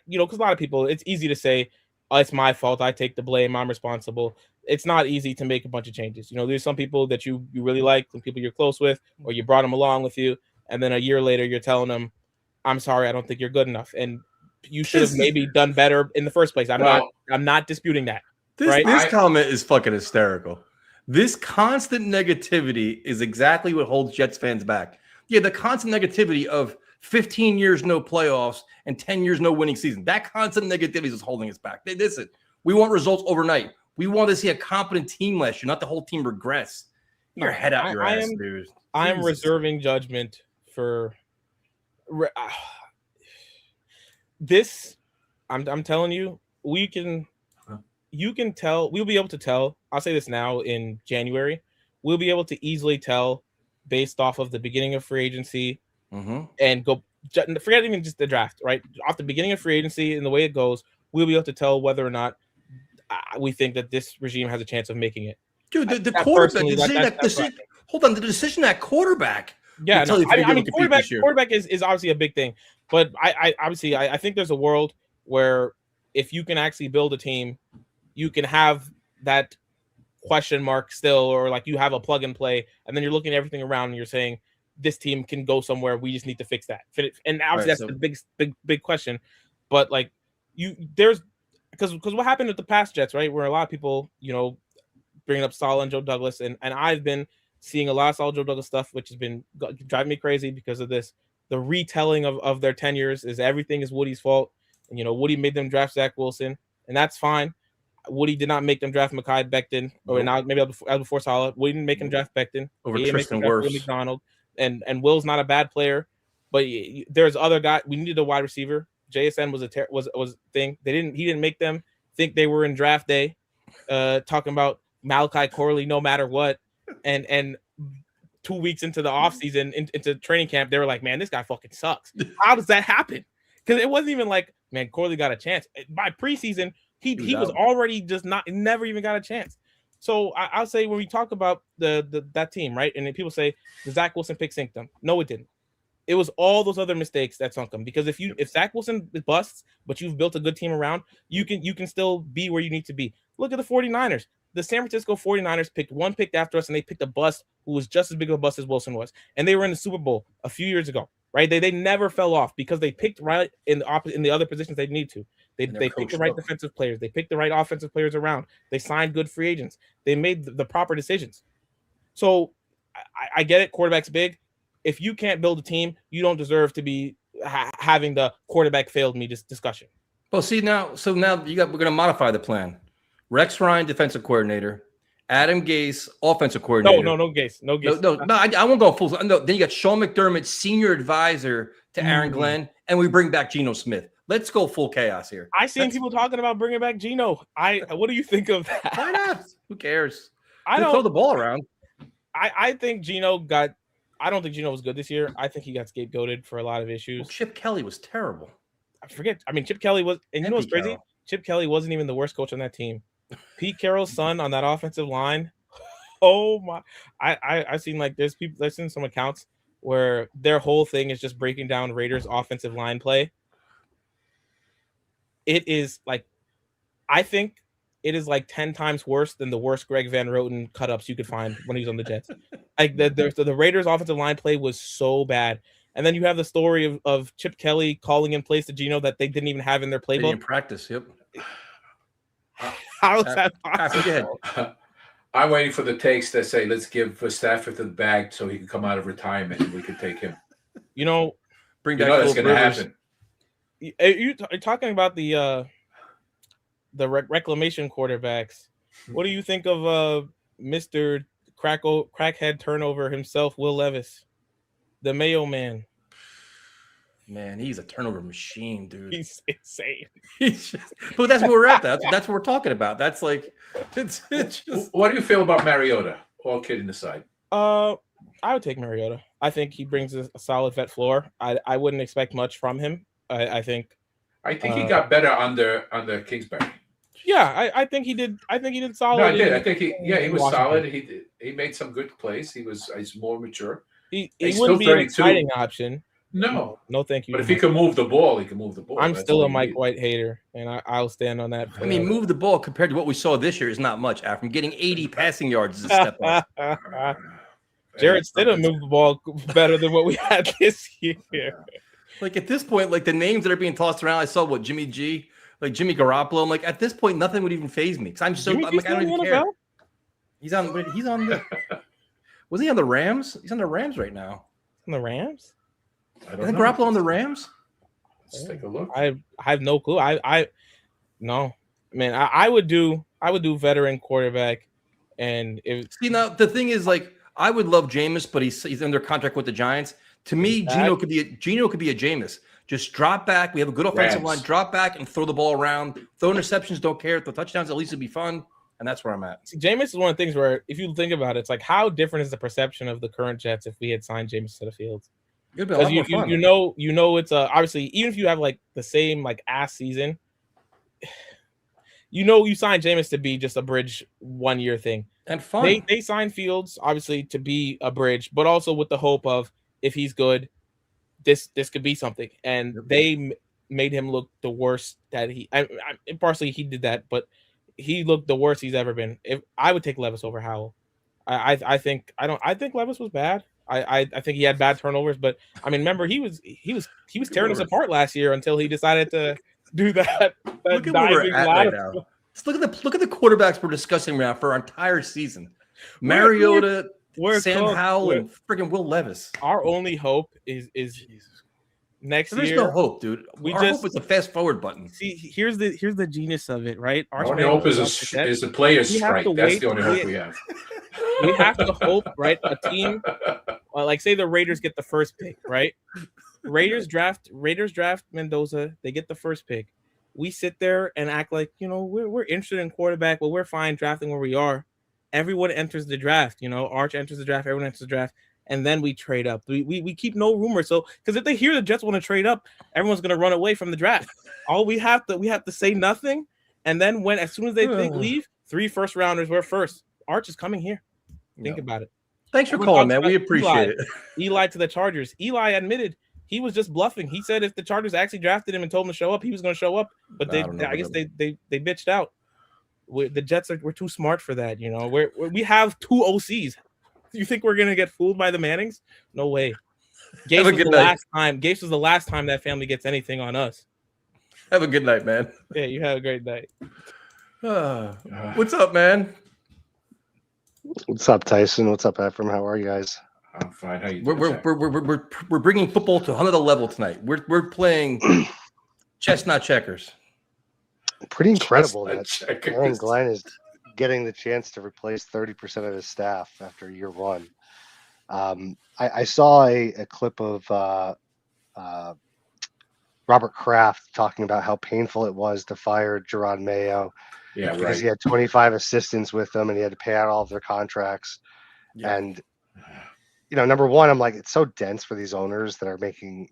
because a lot of people, it's easy to say, "Oh, it's my fault. I take the blame. I'm responsible." It's not easy to make a bunch of changes. There's some people that you really like, some people you're close with, or you brought them along with you, and then a year later you're telling them, "I'm sorry, I don't think you're good enough," and you should have maybe done better in the first place. I'm not disputing that. This comment is fucking hysterical. This constant negativity is exactly what holds Jets fans back. Yeah, the constant negativity of 15 years no playoffs and 10 years no winning season. That constant negativity is holding us back. Listen, we want results overnight. We want to see a competent team last year, not the whole team regress. Your head out your ass, dude. I'm reserving judgment for this. I'm telling you, we'll be able to tell. I'll say this now in January. We'll be able to easily tell based off of the beginning of free agency and forget even just the draft, right? Off the beginning of free agency and the way it goes, we'll be able to tell whether or not we think that this regime has a chance of making it. Dude, the quarterback, the decision at quarterback. Yeah, quarterback is obviously a big thing, but I think there's a world where if you can actually build a team, you can have that question mark still, or like you have a plug and play, and then you're looking at everything around and you're saying this team can go somewhere. We just need to fix that. And obviously that's the big question. But like there's because what happened with the past Jets, right? Where a lot of people, bringing up Saleh and Joe Douglas, and I've been seeing a lot of Saleh Joe Douglas stuff, which has been driving me crazy because of this. The retelling of their tenures is everything is Woody's fault, and Woody made them draft Zach Wilson, and that's fine. Woody did not make them draft Mekhi Becton, or now maybe that was before Saleh. Woody didn't make him draft Becton over he didn't make Tristan him draft Will Wirfs. McDonald, and Will's not a bad player, but there's other guys. We needed a wide receiver. JSN was a thing. He didn't make them think they were in draft day, talking about Malachi Corley no matter what, and 2 weeks into the offseason, into training camp, they were like, man, this guy fucking sucks. How does that happen? Because it wasn't even like, man, Corley got a chance. By preseason, he was already just never even got a chance. So I'll say when we talk about that team, right? And then people say the Zach Wilson pick synced them. No, it didn't. It was all those other mistakes that sunk them. Because if Zach Wilson busts, but you've built a good team around, you can still be where you need to be. Look at the 49ers. The San Francisco 49ers picked one pick after us, and they picked a bust who was just as big of a bust as Wilson was. And they were in the Super Bowl a few years ago, right? They never fell off because they picked right in the other positions they need to. They picked the right defensive players. They picked the right offensive players around. They signed good free agents. They made the proper decisions. So I get it. Quarterback's big. If you can't build a team, you don't deserve to be having the quarterback failed me discussion. Well, see now, we're going to modify the plan. Rex Ryan, defensive coordinator. Adam Gase, offensive coordinator. No Gase. No, I won't go full. No, then you got Sean McDermott, senior advisor to Aaron Glenn, and we bring back Geno Smith. Let's go full chaos here. I seen people talking about bringing back Geno. What do you think of that? Why not? Who cares? I don't throw the ball around. I think Geno got. I don't think Geno was good this year. I think he got scapegoated for a lot of issues. Well, Chip Kelly was terrible. Chip Kelly was, and you know what's crazy? Carroll. Chip Kelly wasn't even the worst coach on that team. Pete Carroll's son on that offensive line. Oh my! I've seen I've seen some accounts where their whole thing is just breaking down Raiders' offensive line play. It is I think it is 10 times worse than the worst Greg Van Roten cut-ups you could find when he was on the Jets. The Raiders' offensive line play was so bad. And then you have the story of Chip Kelly calling in plays to Geno that they didn't even have in their playbook. They didn't practice, yep. How is that possible? I'm waiting for the takes that say, let's give Stafford the bag so he can come out of retirement and we can take him. Bring back that's going to happen. You're talking about the reclamation quarterbacks. What do you think of Mr. Crackhead turnover himself, Will Levis, the Mayo Man? Man, he's a turnover machine, dude. He's insane. But that's where we're at. That's what we're talking about. That's it's just. What do you feel about Mariota? All kidding aside. I would take Mariota. I think he brings a solid vet floor. I wouldn't expect much from him. I think he got better under Kingsbury. Yeah, I think he did. I think he did solid. No, I did. I think he was solid. He made some good plays. He's more mature. He wouldn't be an exciting option. No, thank you. But if he can move the ball, he can move the ball. I'm still a Mike White hater, and I'll stand on that. Move the ball compared to what we saw this year is not much. After getting 80 passing yards is a step up. Jared Stidham moved the ball better than what we had this year. At this point, the names that are being tossed around, I saw Jimmy G, Jimmy Garoppolo. I'm at this point, nothing would even faze me because I don't even care. He's on the. Was he on the Rams? He's on the Rams right now. On the Rams? I don't know. Garoppolo on the Rams? Let's take a look. I have no clue. No, man. I would do veteran quarterback, and now the thing is I would love Jameis, but he's under contract with the Giants. To me, Geno could be a Jameis. Just drop back. We have a good offensive line. Drop back and throw the ball around. Throw interceptions. Don't care. Throw touchdowns. At least it'll be fun. And that's where I'm at. Jameis is one of the things where, if you think about it, it's how different is the perception of the current Jets if we had signed Jameis to the field? It'd be a lot more fun. It's obviously, even if you have the same ass season, you signed Jameis to be just a bridge 1 year thing and fun. They signed Fields obviously to be a bridge, but also with the hope of, if he's good, this could be something. And they made him look the worst that partially he did that, but he looked the worst he's ever been. If I would take Levis over Howell, I think Levis was bad. I think he had bad turnovers, but remember he was tearing us apart last year until he decided to do that. Look at where we're diving at right lateral. now. Just look at the quarterbacks we're discussing now for our entire season. We're- Mariota, we're Sam cooked. Howell, and freaking Will Levis. Our only hope is next There's year. no hope, dude. We Our hope is the fast forward button. See, here's the genius of it, right? Our only hope is a player's We have strike. to That's wait the only till hope we have. We have to hope, right? A team, like say the Raiders get the first pick, right? Raiders draft Mendoza. They get the first pick. We sit there and act like we're interested in quarterback, but we're fine drafting where we are. Everyone enters the draft. Arch enters the draft. Everyone enters the draft, and then we trade up. We keep no rumors. So because if they hear the Jets want to trade up, everyone's gonna run away from the draft. All we have to say nothing, and then as soon as they think leave, 3 first rounders. We're first. Arch is coming here. Think about it. Thanks for calling, man. We appreciate it. Eli to the Chargers. Eli admitted he was just bluffing. He said if the Chargers actually drafted him and told him to show up, he was going to show up. But I guess they bitched out. The Jets we're too smart for that. We have 2 OCs. You think we're going to get fooled by the Mannings? No way. Gase was the last time that family gets anything on us. Have a good night, man. Yeah, you have a great night. What's up, man? What's up, Tyson? What's up, Ephraim? How are you guys? I'm fine. How you doing? We're bringing football to another level tonight. We're playing chestnut checkers. Pretty incredible that Checkers. Aaron Glenn is getting the chance to replace 30% of his staff after year 1. I saw a clip of Robert Kraft talking about how painful it was to fire Jerron Mayo. Yeah, because right. he had 25 assistants with him and he had to pay out all of their contracts. Yeah. And, number one, I'm like, it's so dense for these owners that are making,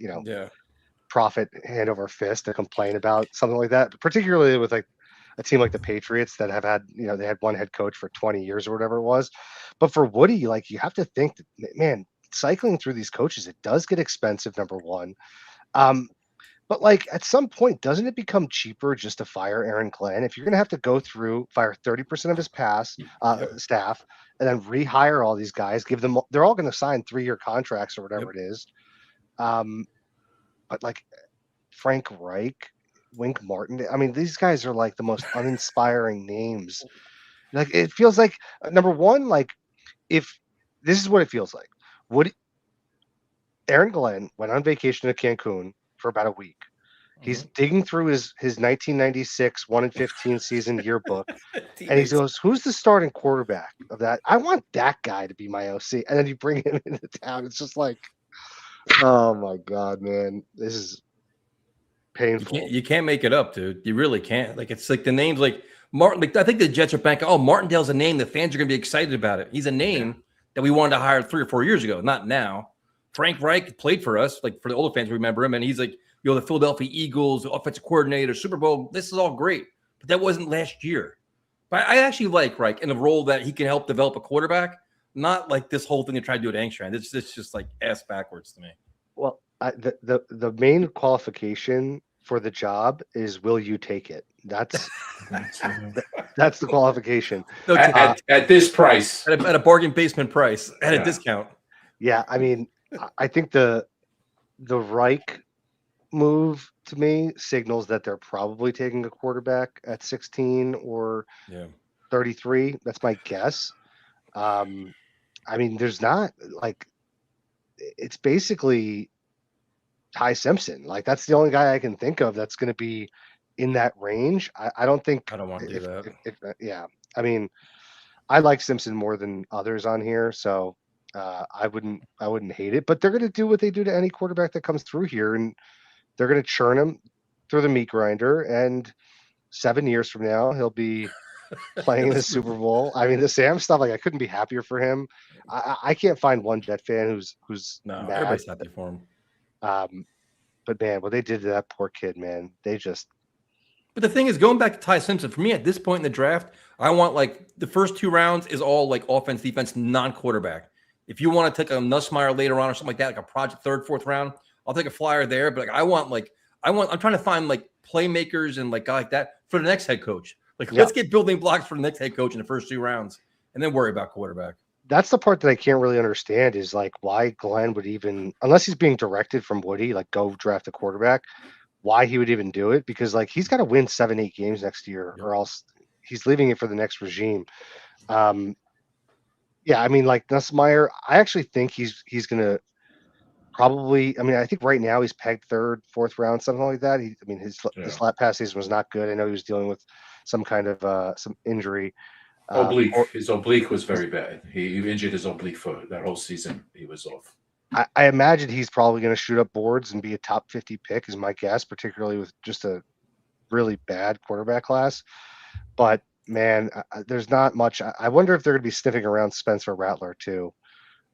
profit hand over fist to complain about something like that, particularly with like a team like the Patriots that have had, they had one head coach for 20 years or whatever it was. But for Woody, like you have to think that, man, cycling through these coaches, it does get expensive, number one. But like at some point, doesn't it become cheaper just to fire Aaron Glenn? If you're going to have to go through, fire 30% of his staff, and then rehire all these guys, they're all going to sign 3-year contracts or whatever it is. But like Frank Reich, Wink Martindale, I mean, these guys are like the most uninspiring names. Like it feels like number one, like if this is what it feels like, Aaron Glenn went on vacation to Cancun for about a week. He's digging through his 1996 1-15 season yearbook, and he goes, "Who's the starting quarterback of that? I want that guy to be my OC." And then you bring him into town. It's just like, oh my god, man, this is painful. You can't make it up, dude. You really can't. Like it's like the names, like Martin. Like I think the Jets are banking. Oh, Martindale's a name. The fans are going to be excited about it. He's a name that we wanted to hire 3 or 4 years ago, not now. Frank Reich played for us, like for the older fans remember him, and he's like, the Philadelphia Eagles, the offensive coordinator, Super Bowl. This is all great, but that wasn't last year. But I actually like Reich in the role that he can help develop a quarterback, not like this whole thing to try to do at Angstrand. It's just like ass backwards to me. Well, the main qualification for the job is, will you take it? That's the qualification. At this price, at a bargain basement price, at a discount. Yeah, I mean, I think the Reich move to me signals that they're probably taking a quarterback at 16 or 33. That's my guess. I mean, there's not like, it's basically Ty Simpson. Like that's the only guy I can think of that's going to be in that range. I don't want to do that. I mean, I like Simpson more than others on here, so I wouldn't hate it. But they're going to do what they do to any quarterback that comes through here, and they're going to churn him through the meat grinder, and 7 years from now, he'll be playing in the Super Bowl. I mean, the Sam stuff, like I couldn't be happier for him. I can't find one Jet fan who's mad. Everybody's happy for him. But man, what they did to that poor kid, man, they just. But the thing is, going back to Ty Simpson, for me at this point in the draft, I want like the first 2 rounds is all like offense, defense, non-quarterback. If you want to take a Nussmeier later on or something like that, like a project 3rd, 4th round, I'll take a flyer there. But like I'm trying to find like playmakers and like guy like that for the next head coach. Like let's get building blocks for the next head coach in the first 2 rounds, and then worry about quarterback. That's the part that I can't really understand is like why Glenn would even, unless he's being directed from Woody, like go draft a quarterback. why he would even do it, because like he's got to win 7-8 games next year, or else he's leaving it for the next regime. Yeah, I mean, like Nussmeier, I actually think he's gonna probably. I mean, I think right now he's pegged third, fourth round, something like that. His this last past season was not good. I know he was dealing with some kind of some injury. Oblique. His oblique was very bad. He injured his oblique for that whole season. He was off. I imagine he's probably going to shoot up boards and be a top 50 pick, is my guess, particularly with just a really bad quarterback class. But man, there's not much. I wonder if they're going to be sniffing around Spencer Rattler too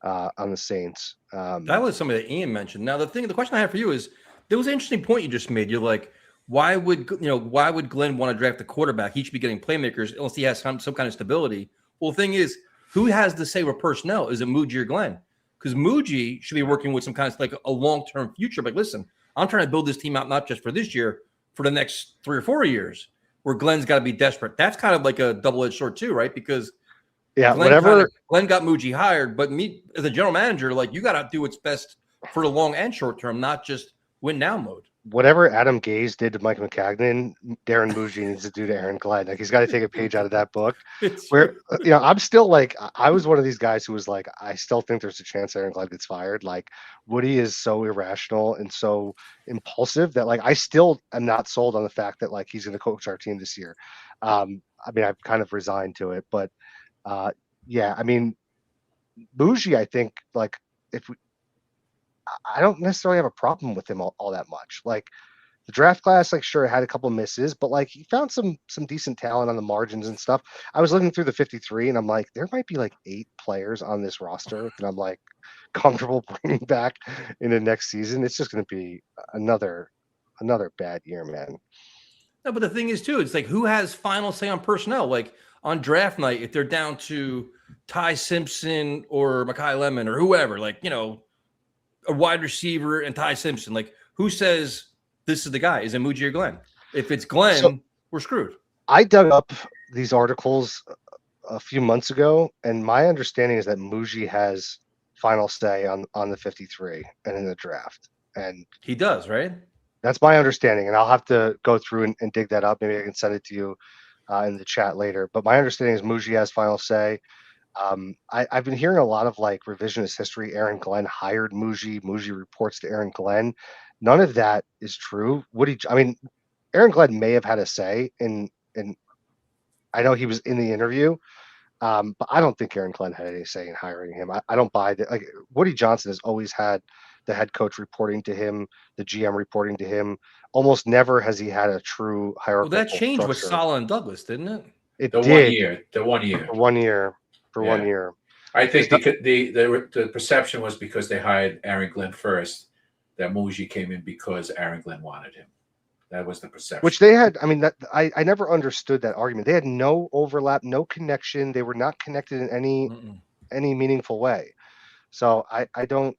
on the Saints. That was something that Ian mentioned. Now, the question I have for you is, there was an interesting point you just made. You're like, why would Glenn want to draft a quarterback? He should be getting playmakers unless he has some kind of stability. Well, the thing is, who has the say with personnel? Is it Muji or Glenn? Because Muji should be working with some kind of like a long-term future. Like, listen, I'm trying to build this team out not just for this year, for the next 3 or 4 years, where Glenn's got to be desperate. That's kind of like a double-edged sword too, right? Because Glenn got Muji hired, but me as a general manager, like, you got to do what's best for the long and short term, not just win now mode. Whatever Adam Gase did to Mike McCagnon, Darren Muji needs to do to Aaron Glenn. Like, he's got to take a page out of that book. Where, I'm still like, I was one of these guys who was like, I still think there's a chance Aaron Glenn gets fired. Like, Woody is so irrational and so impulsive that, like, I still am not sold on the fact that, like, he's going to coach our team this year. I mean, I've kind of resigned to it, but yeah, I mean, Muji, I think, like, I don't necessarily have a problem with him all that much. Like, the draft class, like, sure, had a couple of misses, but like, he found some decent talent on the margins and stuff. I was looking through the 53 and I'm like, there might be like 8 players on this roster that I'm like comfortable bringing back in the next season. It's just going to be another bad year, man. No, but the thing is too, it's like, who has final say on personnel? Like, on draft night, if they're down to Ty Simpson or Mekhi Lemon or whoever, like, a wide receiver and Ty Simpson, like, who says this is the guy? Is it Muji or Glenn? If it's Glenn, we're screwed. I dug up these articles a few months ago, and my understanding is that Muji has final say on the 53 and in the draft. And he does, right? That's my understanding, and I'll have to go through and dig that up. Maybe I can send it to you in the chat later. But my understanding is Muji has final say. I've been hearing a lot of like revisionist history. Aaron Glenn hired Muji. Muji reports to Aaron Glenn. None of that is true. Aaron Glenn may have had a say in I know he was in the interview, but I don't think Aaron Glenn had any say in hiring him. I don't buy that. Like, Woody Johnson has always had the head coach reporting to him, the GM reporting to him. Almost never has he had a true hierarchical Well, that changed with structure. Saleh and Douglas, didn't it? It The did. 1 year. For 1 year. For 1 year. I think the perception was because they hired Aaron Glenn first, that Muji came in because Aaron Glenn wanted him. That was the perception. Which they had. I mean, I never understood that argument. They had no overlap, no connection. They were not connected in any meaningful way. So I don't,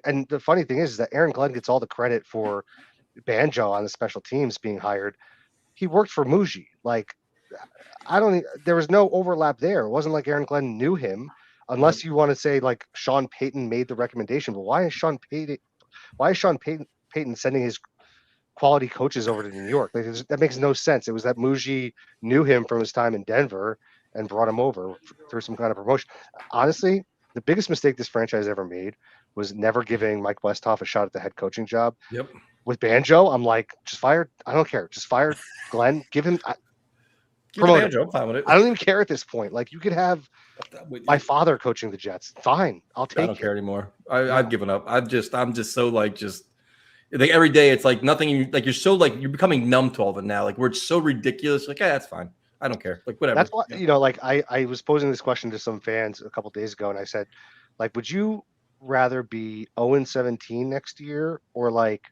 and the funny thing is that Aaron Glenn gets all the credit for Banjo on the special teams being hired. He worked for Muji. Like, there was no overlap there. It wasn't like Aaron Glenn knew him, unless you want to say like Sean Payton made the recommendation. But why is Sean Payton sending his quality coaches over to New York? Like, that makes no sense. It was that Muji knew him from his time in Denver and brought him over through some kind of promotion. Honestly, the biggest mistake this franchise ever made was never giving Mike Westhoff a shot at the head coaching job. Yep. With Banjo, I'm like, just fire. I don't care. Just fire Glenn. Give him. Banjo, I'm fine with it. I don't even care at this point. Like, you could have my father coaching the Jets. Fine, I'll take it. I don't care anymore. I've given up. I'm just so like every day it's like nothing. Like, you're becoming numb to all of it now. Like, where it's so ridiculous. Like, that's fine. I don't care. Like, whatever. That's why, like, I was posing this question to some fans a couple days ago, and I said, like, would you rather be 0-17 next year, or like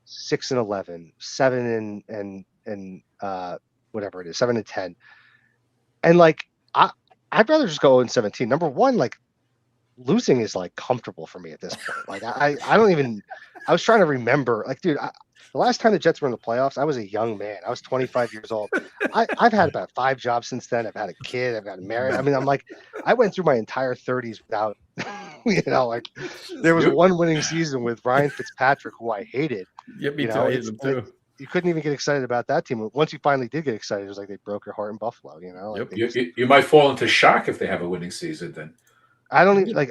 6-11, 7 and whatever it is, 7-10? And like, I'd rather just go 0-17. Number one, like, losing is like comfortable for me at this point. Like, I don't even. I was trying to remember. Like, dude, the last time the Jets were in the playoffs, I was a young man. I was 25 years old. I've had about 5 jobs since then. I've had a kid. I've got married. I mean, I'm like, I went through my entire 30s without You know, like there was one winning season with Ryan Fitzpatrick, who I hated. Yep, me You too. know, I hated him too. You couldn't even get excited about that team. Once you finally did get excited, it was like they broke your heart in Buffalo. You know, like You might fall into shock if they have a winning season. Then I don't even like.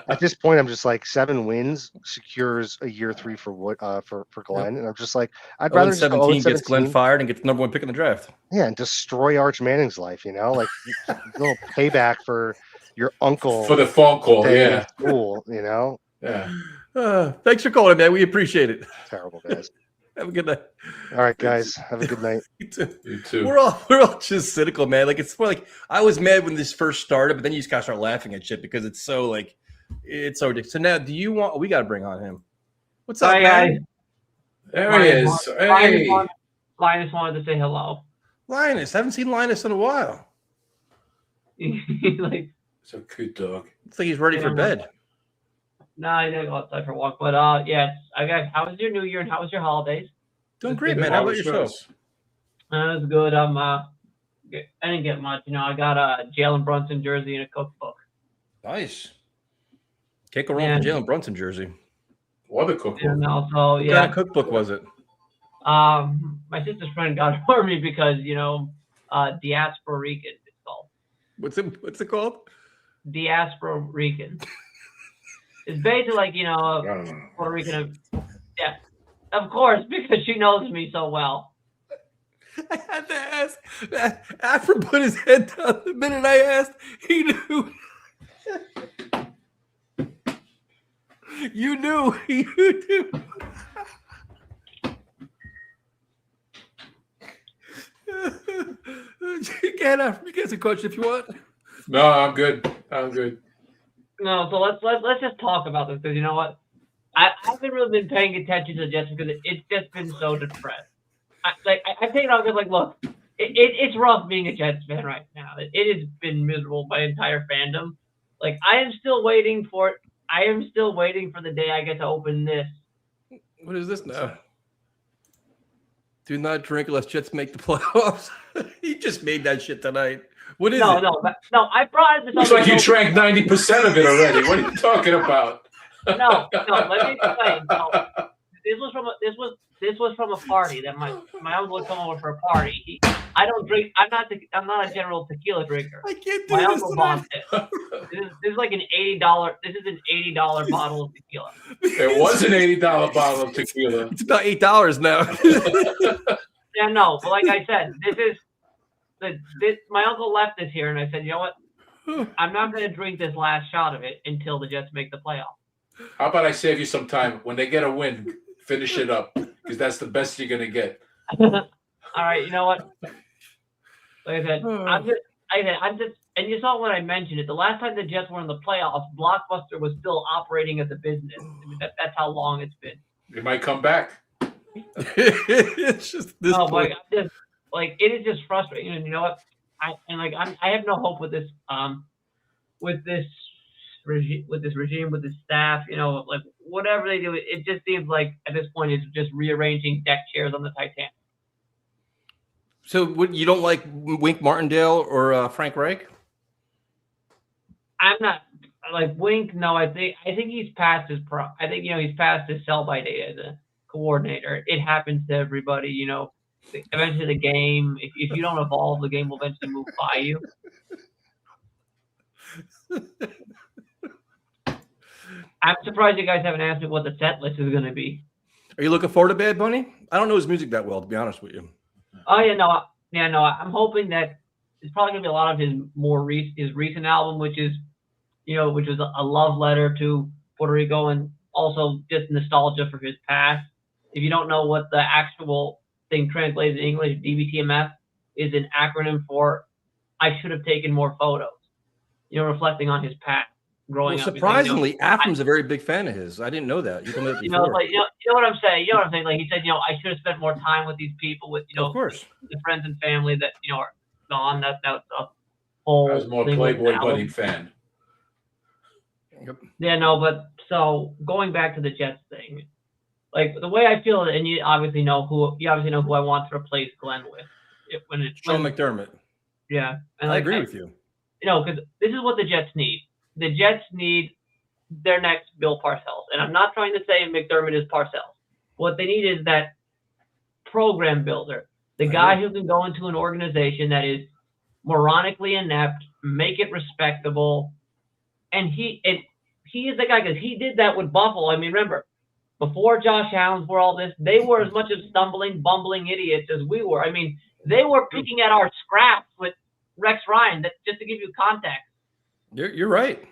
At this point, I'm just like 7 wins secures a year 3 for Glenn, and I'm just like I'd rather just go 17 0-17. gets Glenn fired and gets the #1 pick in the draft. Yeah, and destroy Arch Manning's life. You know, like a little payback for your uncle for the phone call. day in Yeah, school. You know, yeah. Thanks for calling, man. We appreciate it. terrible guys. Have a good night. All right, guys, have a good night. You too. You too. We're all just cynical, man. Like it's more like I was mad when this first started, but then you just gotta start laughing at shit because it's so like it's so ridiculous. So now, do you want? We gotta bring on him. What's up, Hi, man? guys. There he is. Hey, Linus wanted to say hello. Linus, haven't seen Linus in a while. Like, it's a good dog. Looks like he's ready for bed. no, I didn't go outside for a walk. But yes, I got. How was your New Year and how was your holidays? Doing great, man. How about yourself? It was good. I didn't get much. You know, I got a Jalen Brunson jersey and a cookbook. Nice. Can't go wrong with the Jalen Brunson jersey. What a cookbook. And also, What kind of cookbook was it? My sister's friend got it for me because Diaspora Rican it's called. What's it called? Diaspora Rican. It's basically like Puerto Rican. Yeah, of course, because she knows me so well. I had to ask. After put his head down the minute I asked, he knew. You knew. You knew. You can ask a question if you want. No, I'm good. No, so let's just talk about this because you know what, I haven't really been paying attention to the Jets because it's just been so depressed. I take it out because look, it's rough being a Jets fan right now. It has been miserable. My entire fandom. Like I am still waiting for it. I am still waiting for the day I get to open this. What is this now? Do not drink unless Jets make the playoffs. He just made that shit tonight. What is it? No. I brought this. Looks like you drank 90% of it already. What are you talking about? No. Let me explain. No, this was from a party that my uncle would come over for a party. I don't drink. I'm not a general tequila drinker. I can't do My this uncle tonight. bought this. This is like an $80. This is an $80 bottle of tequila. It was an $80 bottle of tequila. It's about $8 now. Yeah, no, but like I said, my uncle left this here, and I said, you know what? I'm not going to drink this last shot of it until the Jets make the playoff. How about I save you some time? When they get a win, finish it up because that's the best you're gonna get. All right, you know what? Like I said, I'm just, and you saw when I mentioned it. The last time the Jets were in the playoffs, Blockbuster was still operating as a business. I mean, that's how long it's been. It might come back. It's just this. No, but I'm just it is just frustrating. And you know what? I have no hope with this regime, with this staff. Whatever they do, it just seems like at this point it's just rearranging deck chairs on the Titanic. So, you don't like Wink Martindale or Frank Reich? I'm not like Wink. No, I think he's past his pro. I think he's past his sell-by date as a coordinator. It happens to everybody. Eventually the game. If you don't evolve, the game will eventually move by you. I'm surprised you guys haven't asked me what the set list is going to be. Are you looking forward to Bad Bunny? I don't know his music that well, to be honest with you. Oh yeah, no. I'm hoping that it's probably going to be a lot of his recent album, which is a love letter to Puerto Rico and also just nostalgia for his past. If you don't know what the actual thing translated in English, DBTMF is an acronym for I should have taken more photos. Reflecting on his past. Growing up, surprisingly, Afram's a very big fan of his. I didn't know that. You told me that before. You know what I'm saying. Like he said, I should have spent more time with these people, with of course, the friends and family that are gone. That's a whole. I was more Playboy Bunny fan. Yep. Yeah, no, but so going back to the Jets thing, like the way I feel, and you obviously know who I want to replace Glenn with. Sean McDermott. Yeah, and I agree with you. Because this is what the Jets need. the Jets need their next Bill Parcells. And I'm not trying to say McDermott is Parcells. What they need is that program builder, the guy who can go into an organization that is moronically inept, make it respectable. And he is the guy, because he did that with Buffalo. I mean, remember, before Josh Allen, for all this, they were as much of stumbling, bumbling idiots as we were. I mean, they were picking at our scraps with Rex Ryan, just to give you context. You're right.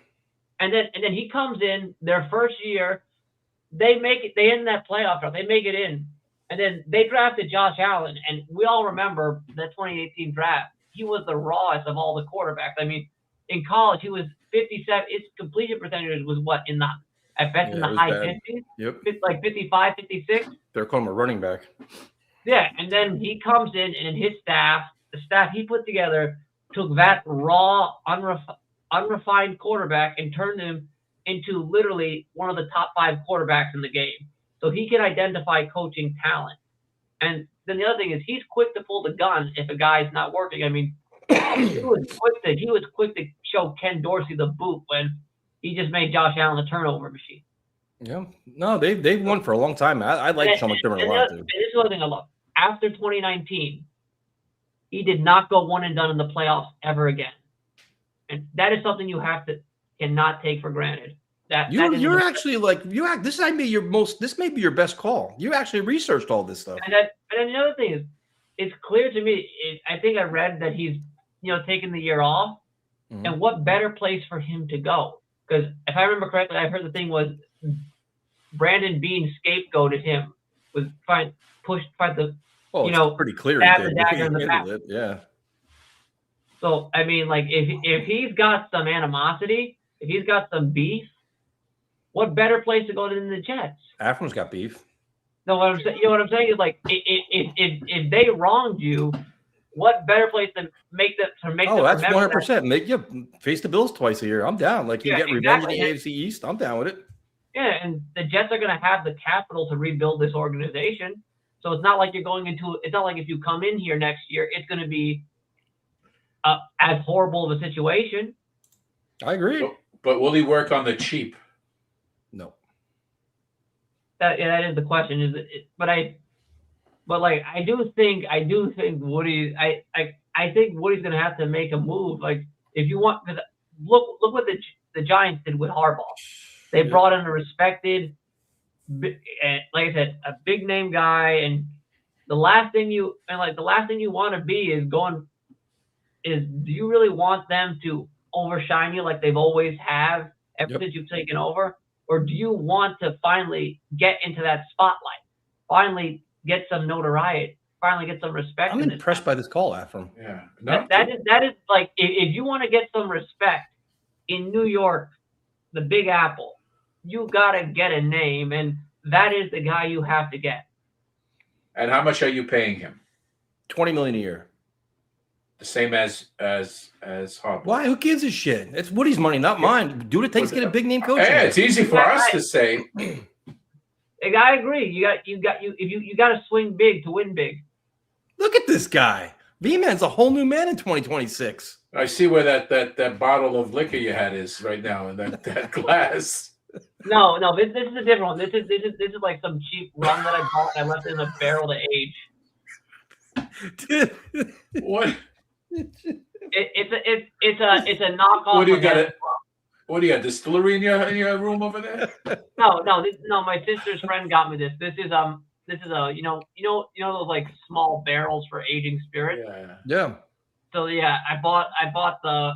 And then he comes in their first year, they make it, they end that playoff round, they make it in. And then they drafted Josh Allen, and we all remember the 2018 draft. He was the rawest of all the quarterbacks. I mean, in college, he was 57. His completion percentage was what, in the at best in the high 50s? Yep. Like 55, 56? They're calling him a running back. Yeah, and then he comes in, and his staff, the staff he put together, took that raw, unrefined quarterback and turned him into literally one of the top 5 quarterbacks in the game. So he can identify coaching talent. And then the other thing is he's quick to pull the gun if a guy's not working. I mean, he was quick to show Ken Dorsey the boot when he just made Josh Allen a turnover machine. Yeah. No, they've won for a long time. I like Sean McDermott a lot, dude. And this is the other thing I love. After 2019, he did not go one and done in the playoffs ever again. And that is something you cannot take for granted. You're actually like this may be your best call. You actually researched all this stuff. And then the other thing is, it's clear to me. I think I read that he's taking the year off, and what better place for him to go? Because if I remember correctly, I heard the thing was Brandon Beane scapegoated him, was tried to it's pretty clear. Stab the dagger in the back. Yeah. So I mean, like if he's got some animosity, if he's got some beef, what better place to go than the Jets? Afram's got beef. No, what I'm saying, what I'm saying is, like, if they wronged you, what better place to make them? Oh, that's 100%. Make you face the Bills twice a year. I'm down. Like you get revenge in the AFC East. I'm down with it. Yeah, and the Jets are going to have the capital to rebuild this organization. So it's not like you're going into. It's not like if you come in here next year, it's going to be as horrible of a situation. I agree. But will he work on the cheap? No. That is the question. Is it? But I do think Woody. I think Woody's going to have to make a move. Like if you want, because look what the Giants did with Harbaugh. They brought in a respected, like I said, a big name guy, and the last thing you want to be is do you really want them to overshine you like they've always have ever since you've taken over? Or do you want to finally get into that spotlight, finally get some notoriety, finally get some respect? I'm impressed by this call, Afram. Yeah. That is like, if you want to get some respect in New York, the Big Apple, you got to get a name, and that is the guy you have to get. And how much are you paying him? $20 million a year. The same as Harbaugh. Why? Who gives a shit? It's Woody's money, not mine. Do what it takes to get a big name coach. Yeah, it's easy for us to say. I agree. You got to swing big to win big. Look at this guy. V-Man's a whole new man in 2026. I see where that bottle of liquor you had is right now in that glass. No, this is a different one. This is like some cheap rum that I bought and I left it in a barrel to age. What? It's a knockoff. What do you got? What do you got? Distillery in your room over there? No. My sister's friend got me this. This is a those like small barrels for aging spirit. Yeah. So yeah, I bought the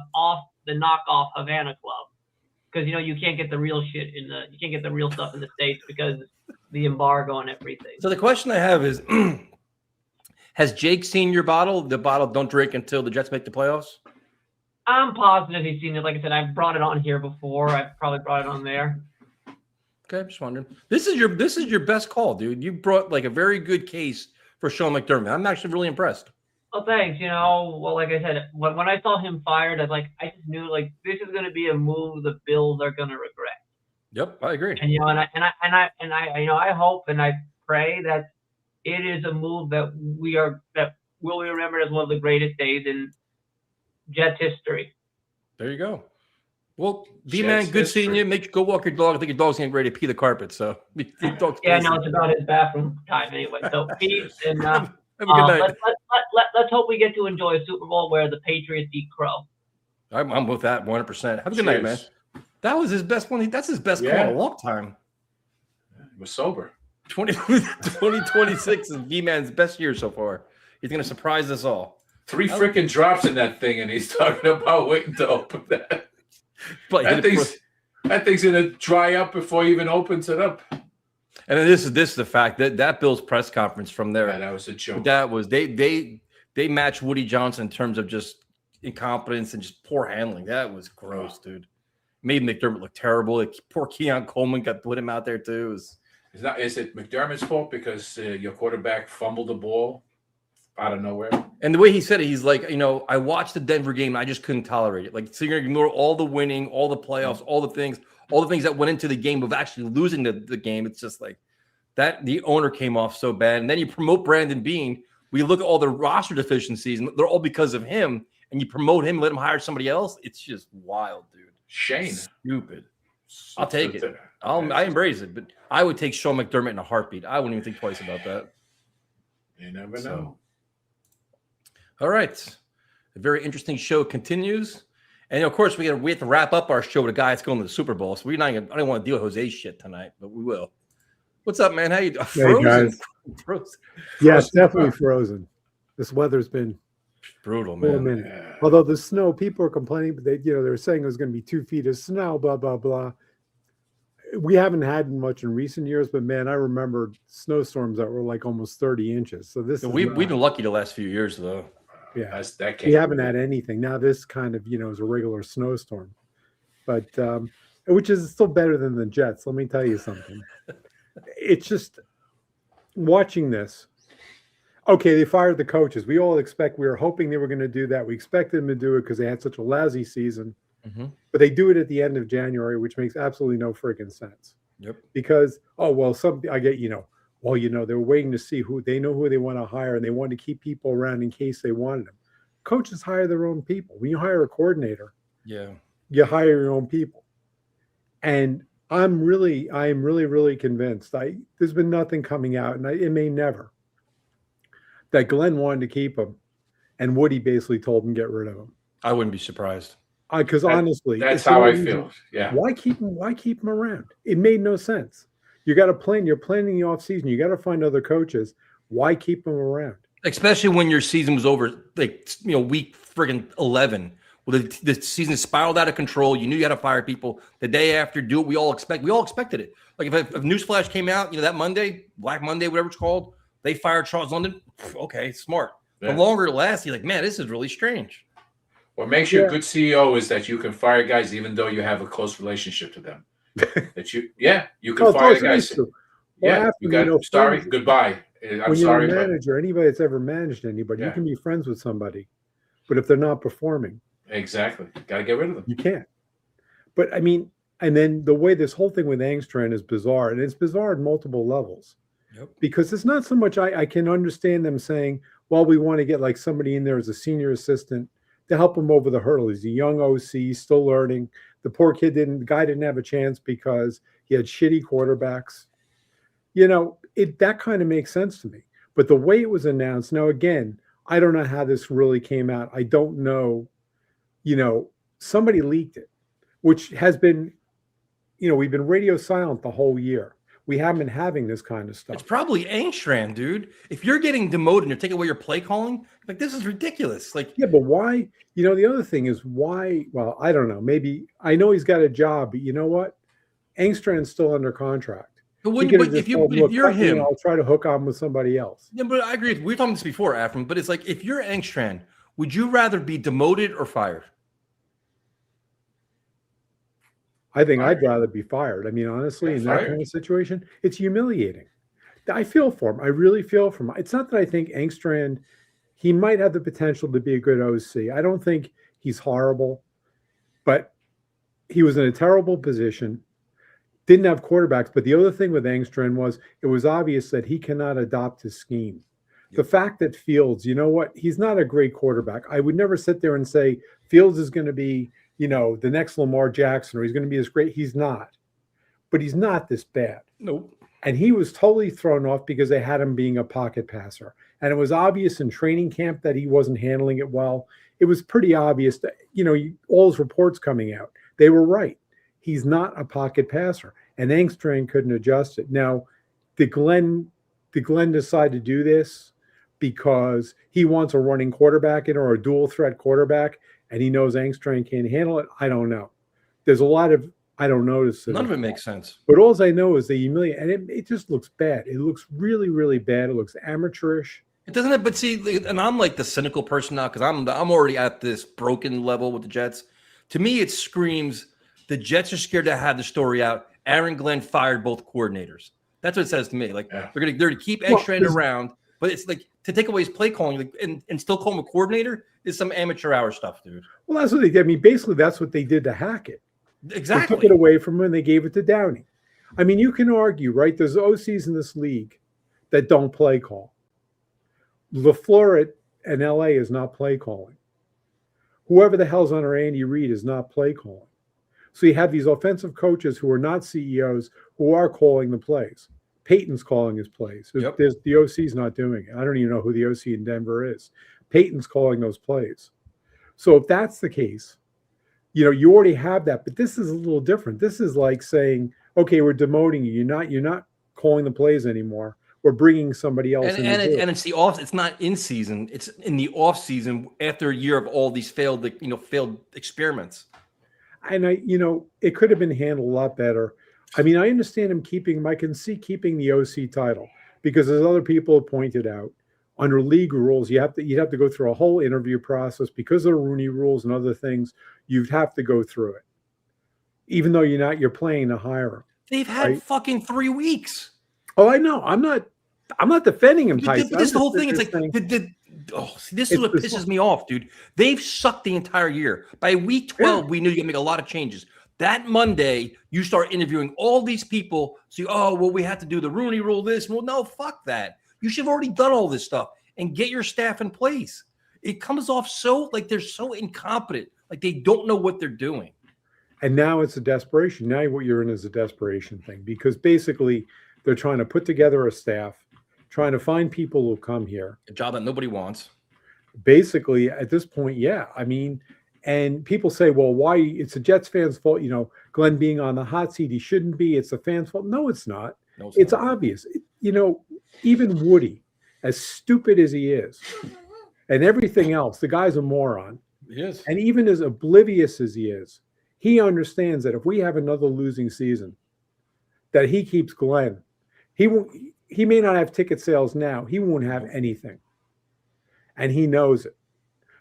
knockoff Havana Club, because you can't get the real shit you can't get the real stuff in the States because the embargo and everything. So the question I have is, has Jake seen your bottle? The bottle don't drink until the Jets make the playoffs? I'm positive he's seen it. Like I said, I've brought it on here before. I've probably brought it on there. Okay, I'm just wondering. This is your best call, dude. You brought like a very good case for Sean McDermott. I'm actually really impressed. Well, thanks. Well, like I said, when I saw him fired, I just knew like this is going to be a move the Bills are going to regret. Yep, I agree. And I hope and I pray that it is a move that will be remembered as one of the greatest days in Jets history. There you go. Well, V-Man, good seeing you. Go walk your dog. I think your dog's getting ready to pee the carpet. So, yeah, no, it's about his bathroom time anyway. So, peace, and have a good night. let's hope we get to enjoy a Super Bowl where the Patriots beat Crow. I'm with that 100%. Have a good night, man. That was his best one. That's his best call in a long time. He was sober. 2026 is V-Man's best year so far. He's going to surprise us all. 3 freaking drops in that thing, and he's talking about waiting to open that. But that thing's going to dry up before he even opens it up. And then this is the fact that Bills press conference from there. Yeah, that was a joke. That was they matched Woody Johnson in terms of just incompetence and just poor handling. That was gross, dude. Made McDermott look terrible. Like, poor Keon Coleman got put him out there too. Is it McDermott's fault because your quarterback fumbled the ball out of nowhere? And the way he said it, he's like, I watched the Denver game and I just couldn't tolerate it. Like, so you're gonna ignore all the winning, all the playoffs, all the things that went into the game of actually losing the game. It's just like that. The owner came off so bad, and then you promote Brandon Beane. We look at all the roster deficiencies, and they're all because of him. And you promote him, let him hire somebody else. It's just wild, dude. Shane, stupid. I'll take it. I embrace it, but I would take Sean McDermott in a heartbeat. I wouldn't even think twice about that. You never know. All right, a very interesting show continues, and of course we have to wrap up our show with a guy that's going to the Super Bowl. So I don't want to deal with Jose's shit tonight, but we will. What's up, man? How you doing? Hey, guys. Frozen. Yeah, it's definitely frozen. This weather's been brutal, man. Yeah. Although the snow, people are complaining, but they were saying it was going to be 2 feet of snow, blah blah blah. We haven't had much in recent years, but man, I remember snowstorms that were like almost 30 inches. So we've been lucky the last few years, though. Yeah, we haven't had anything. Now this kind of is a regular snowstorm, but which is still better than the Jets. Let me tell you something. It's just watching this. Okay, they fired the coaches. We were hoping they were going to do that. We expected them to do it because they had such a lousy season. Mm-hmm. But they do it at the end of January, which makes absolutely no freaking sense. Yep. Because they were waiting to see who they want to hire, and they want to keep people around in case they wanted them. Coaches hire their own people. When you hire a coordinator, you hire your own people. And I am really, really convinced. There's been nothing coming out, and it may never, that Glenn wanted to keep him, and Woody basically told him get rid of him. I wouldn't be surprised. Because honestly, that's how I feel. Yeah. Why keep him around? It made no sense. You got to plan. You're planning the offseason. You got to find other coaches. Why keep him around? Especially when your season was over, week friggin' 11. Well, the season spiraled out of control. You knew you had to fire people the day after. Do it. We all expected it. Like if Newsflash came out, that Monday, Black Monday, whatever it's called, they fired Charles London. Okay, smart. Yeah. The longer it lasts, you're like, man, this is really strange. What makes you a good CEO is that you can fire guys even though you have a close relationship to them. You can fire the guys. Sorry, goodbye. When you're a manager, anybody that's ever managed anybody, you can be friends with somebody, but if they're not performing, exactly, got to get rid of them. You can't. But I mean, and then the way this whole thing with Engstrand is bizarre, and it's bizarre at multiple levels. Yep. Because it's not so much I can understand them saying, well, we want to get like somebody in there as a senior assistant to help him over the hurdle. He's a young OC, still learning. The poor kid the guy didn't have a chance because he had shitty quarterbacks. That kind of makes sense to me. But the way it was announced, now again, I don't know how this really came out. I don't know. Somebody leaked it, which has been, we've been radio silent the whole year. We haven't been having this kind of stuff. It's probably Engstrand, dude. If you're getting demoted and you're taking away your play calling, like this is ridiculous. Like, yeah, but why? The other thing is why? Well, I don't know. Maybe I know he's got a job, but you know what? Engstrand's still under contract. But if you're him, I'll try to hook on with somebody else. Yeah, but I agree. We were talking this before, Afram. But it's like if you're Engstrand, would you rather be demoted or fired? I think I'd rather be fired. I mean, honestly, in that kind of situation, it's humiliating. I feel for him. I really feel for him. It's not that I think Engstrand, he might have the potential to be a good OC. I don't think he's horrible, but he was in a terrible position, didn't have quarterbacks. But the other thing with Engstrand was it was obvious that he cannot adopt his scheme. Yep. The fact that Fields, he's not a great quarterback. I would never sit there and say Fields is going to be the next Lamar Jackson, or he's going to be this great. He's not, but he's not this bad. Nope. And he was totally thrown off because they had him being a pocket passer. And it was obvious in training camp that he wasn't handling it well. It was pretty obvious that, all his reports coming out, they were right. He's not a pocket passer. And Angstrom couldn't adjust it. Now, did Glenn decide to do this because he wants a running quarterback or a dual threat quarterback, and he knows Angstrom can't handle it? I don't know. There's a lot of I don't notice it. None of it makes sense. But all I know is they humiliate, and it just looks bad. It looks really, really bad. It looks amateurish. It doesn't. But see, and I'm like the cynical person now because I'm already at this broken level with the Jets. To me, it screams the Jets are scared to have the story out. Aaron Glenn fired both coordinators. That's what it says to me. Like they're to keep Angstrom around, but it's like to take away his play calling and still call him a coordinator is some amateur hour stuff, dude. Well, that's what they did. I mean, basically, that's what they did to Hackett. Exactly. They took it away from him and they gave it to Downey. I mean, you can argue, right? There's OCs in this league that don't play call. LaFleur in LA is not play calling. Whoever the hell's under Andy Reid is not play calling. So you have these offensive coaches who are not CEOs who are calling the plays. Peyton's calling his plays. Yep. The OC's not doing it. I don't even know who the OC in Denver is. Peyton's calling those plays. So if that's the case, you already have that, but this is a little different. This is like saying, okay, we're demoting you. You're not calling the plays anymore. We're bringing somebody else in. And it's the off. It's not in season. It's in the off season after a year of all these failed experiments. And it could have been handled a lot better. I mean, I understand I can see keeping the OC title because as other people have pointed out, under league rules, you'd have to go through a whole interview process because of the Rooney rules and other things. You'd have to go through it, even though you're playing to hire him. They've had fucking 3 weeks. Oh, I know. I'm not defending him. This is the whole thing. It's like this is what pisses me off, dude. They've sucked the entire year. By week 12, we knew you could make a lot of changes. That Monday, you start interviewing all these people. So, we had to do the Rooney rule. This, well, no, fuck that. You should have already done all this stuff and get your staff in place. It comes off so like they're so incompetent, like they don't know what they're doing. And now it's a desperation. Now what you're in is a desperation thing because basically they're trying to put together a staff, trying to find people who come here. A job that nobody wants. Basically, at this point, yeah. I mean, and people say, well, why? It's the Jets fans' fault. Glenn being on the hot seat, he shouldn't be. It's the fans' fault. No, it's not. No, it's not. Obvious. Even Woody, as stupid as he is, and everything else, the guy's a moron. Yes. And even as oblivious as he is, he understands that if we have another losing season, that he keeps Glenn. He may not have ticket sales now. He won't have anything. And he knows it.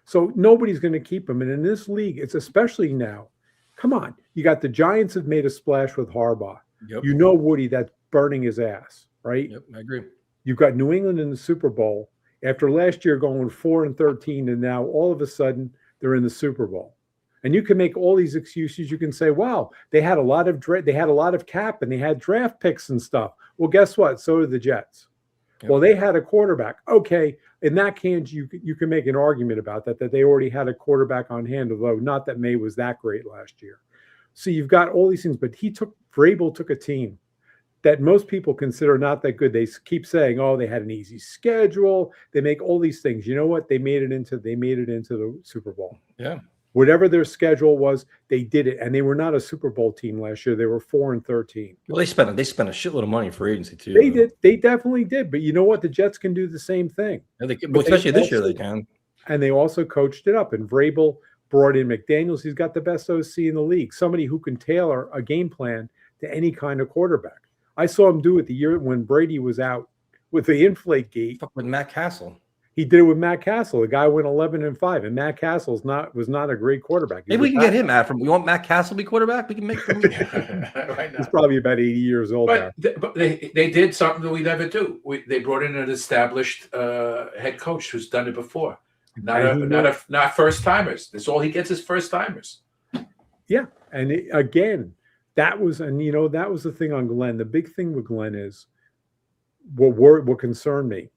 So nobody's going to keep him. And in this league, it's especially now. Come on. You got the Giants have made a splash with Harbaugh. Yep. Woody, that's burning his ass, right? Yep, I agree. You've got New England in the Super Bowl after last year going 4-13, and now all of a sudden they're in the Super Bowl. And you can make all these excuses. You can say, "Wow, they had a lot of cap, and they had draft picks and stuff." Well, guess what? So did the Jets. Yep. Well, they had a quarterback. Okay, in that case, you can make an argument about that they already had a quarterback on hand, although not that May was that great last year. So you've got all these things, but Vrabel took a team that most people consider not that good. They keep saying, "Oh, they had an easy schedule." They make all these things. You know what? They made it into the Super Bowl. Yeah. Whatever their schedule was, they did it, and they were not a Super Bowl team last year. They were 4-13. Well, they spent a shitload of money for agency too. They did. They definitely did. But you know what? The Jets can do the same thing. Yeah, especially this year, they can. And they also coached it up. And Vrabel brought in McDaniels. He's got the best OC in the league. Somebody who can tailor a game plan to any kind of quarterback. I saw him do it the year when Brady was out with the inflate gate. With Matt Castle. He did it with Matt Castle. The guy went 11-5, and Matt Castle was not a great quarterback. Maybe we can get him out from. We want Matt Castle to be quarterback. We can make him. Right now. He's probably about 80 years old now. But they did something that we never do. They brought in an established head coach who's done it before. Not first timers. That's all he gets is first timers. Yeah, and again, that was the thing on Glenn. The big thing with Glenn is what concerned me.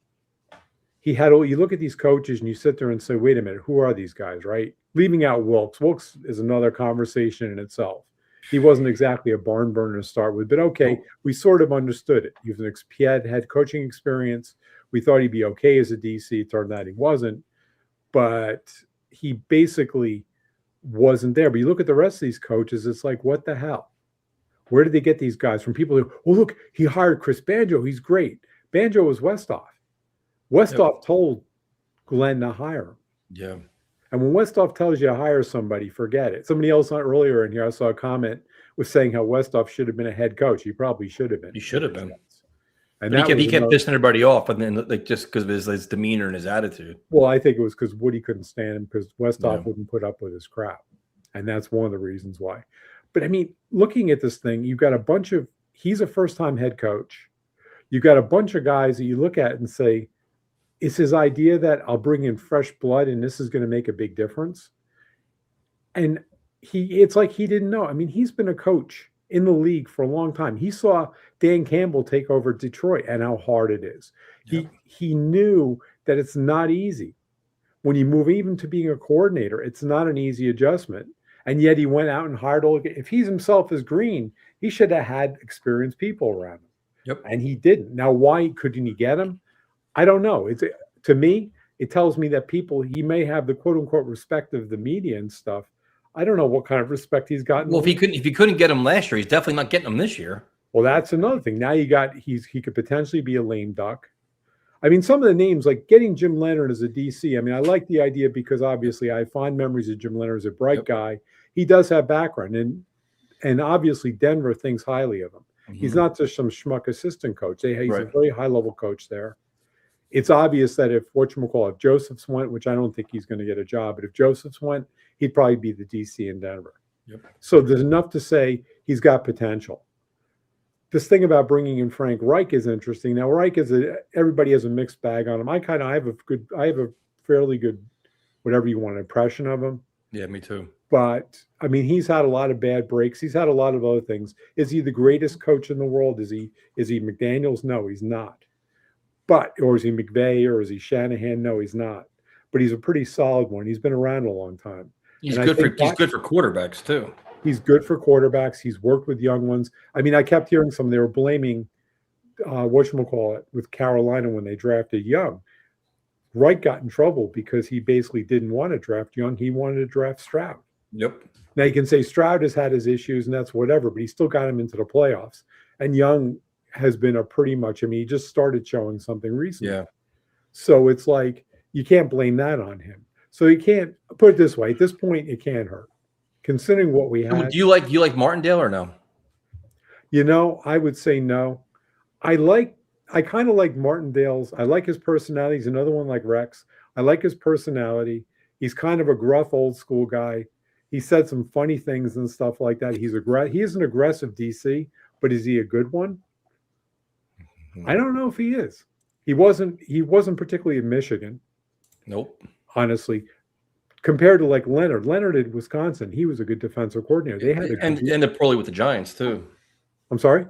You look at these coaches and you sit there and say, wait a minute, who are these guys, right? leaving out Wilkes. Wilkes is another conversation in itself. He wasn't exactly a barn burner to start with, but okay, we sort of understood it. He had coaching experience. We thought he'd be okay as a DC. It turned out he wasn't, but he basically wasn't there. But you look at the rest of these coaches, it's like, what the hell? Where did they get these guys from? People who, oh, look, he hired Chris Banjo. He's great. Banjo was Westhoff. Westhoff told Glenn to hire him. Yeah. And when Westhoff tells you to hire somebody, forget it. Somebody else earlier in here, I saw a comment was saying how Westhoff should have been a head coach. He probably should have been. He should have been. And he kept pissing everybody off, and then like just because of his demeanor and his attitude. Well, I think it was because Woody couldn't stand him because Westhoff wouldn't put up with his crap, and that's one of the reasons why. But I mean, looking at this thing, you've got a bunch of. He's a first-time head coach. You've got a bunch of guys that you look at and say, is his idea that I'll bring in fresh blood and this is going to make a big difference? And it's like he didn't know. I mean, he's been a coach in the league for a long time. He saw Dan Campbell take over Detroit and how hard it is. Yep. He knew that it's not easy. When you move even to being a coordinator, it's not an easy adjustment. And yet he went out and hired all. If he's himself is green, he should have had experienced people around him. Yep. And he didn't. Now, why couldn't he get him? I don't know. To me, it tells me that he may have the quote unquote respect of the media and stuff. I don't know what kind of respect he's gotten. Well, if he couldn't get him last year, he's definitely not getting him this year. Well, that's another thing. Now he could potentially be a lame duck. I mean, some of the names, like getting Jim Leonard as a DC. I mean, I like the idea because obviously I have fond memories of Jim Leonard as a bright guy. He does have background, and obviously Denver thinks highly of him. Mm-hmm. He's not just some schmuck assistant coach. He's a very high level coach there. It's obvious that if Josephs went, which I don't think he's going to get a job, but if Josephs went, he'd probably be the DC in Denver. Yep. So there's enough to say he's got potential. This thing about bringing in Frank Reich is interesting. Now, Reich everybody has a mixed bag on him. I have a fairly good, whatever you want, impression of him. Yeah, me too. But I mean, he's had a lot of bad breaks. He's had a lot of other things. Is he the greatest coach in the world? Is he McDaniels? No, he's not. Or is he McVay or is he Shanahan? No, he's not. But he's a pretty solid one. He's been around a long time. He's good for quarterbacks too. He's good for quarterbacks. He's worked with young ones. I mean, I kept hearing they were blaming with Carolina when they drafted Young. Wright got in trouble because he basically didn't want to draft Young. He wanted to draft Stroud. Yep. Now you can say Stroud has had his issues and that's whatever, but he still got him into the playoffs. And Young has been he just started showing something recently. Yeah. So it's like, you can't blame that on him. So you can't put it this way. At this point, it can't hurt. Considering what we had. Do you like Martindale or no? I would say no. I kind of like Martindale's. I like his personality. He's another one like Rex. I like his personality. He's kind of a gruff old school guy. He said some funny things and stuff like that. He is an aggressive DC, but is he a good one? I don't know if he is. He wasn't particularly in Michigan. Nope. Honestly, compared to like Leonard at Wisconsin, he was a good defensive coordinator. They had ended poorly with the Giants too. I'm sorry?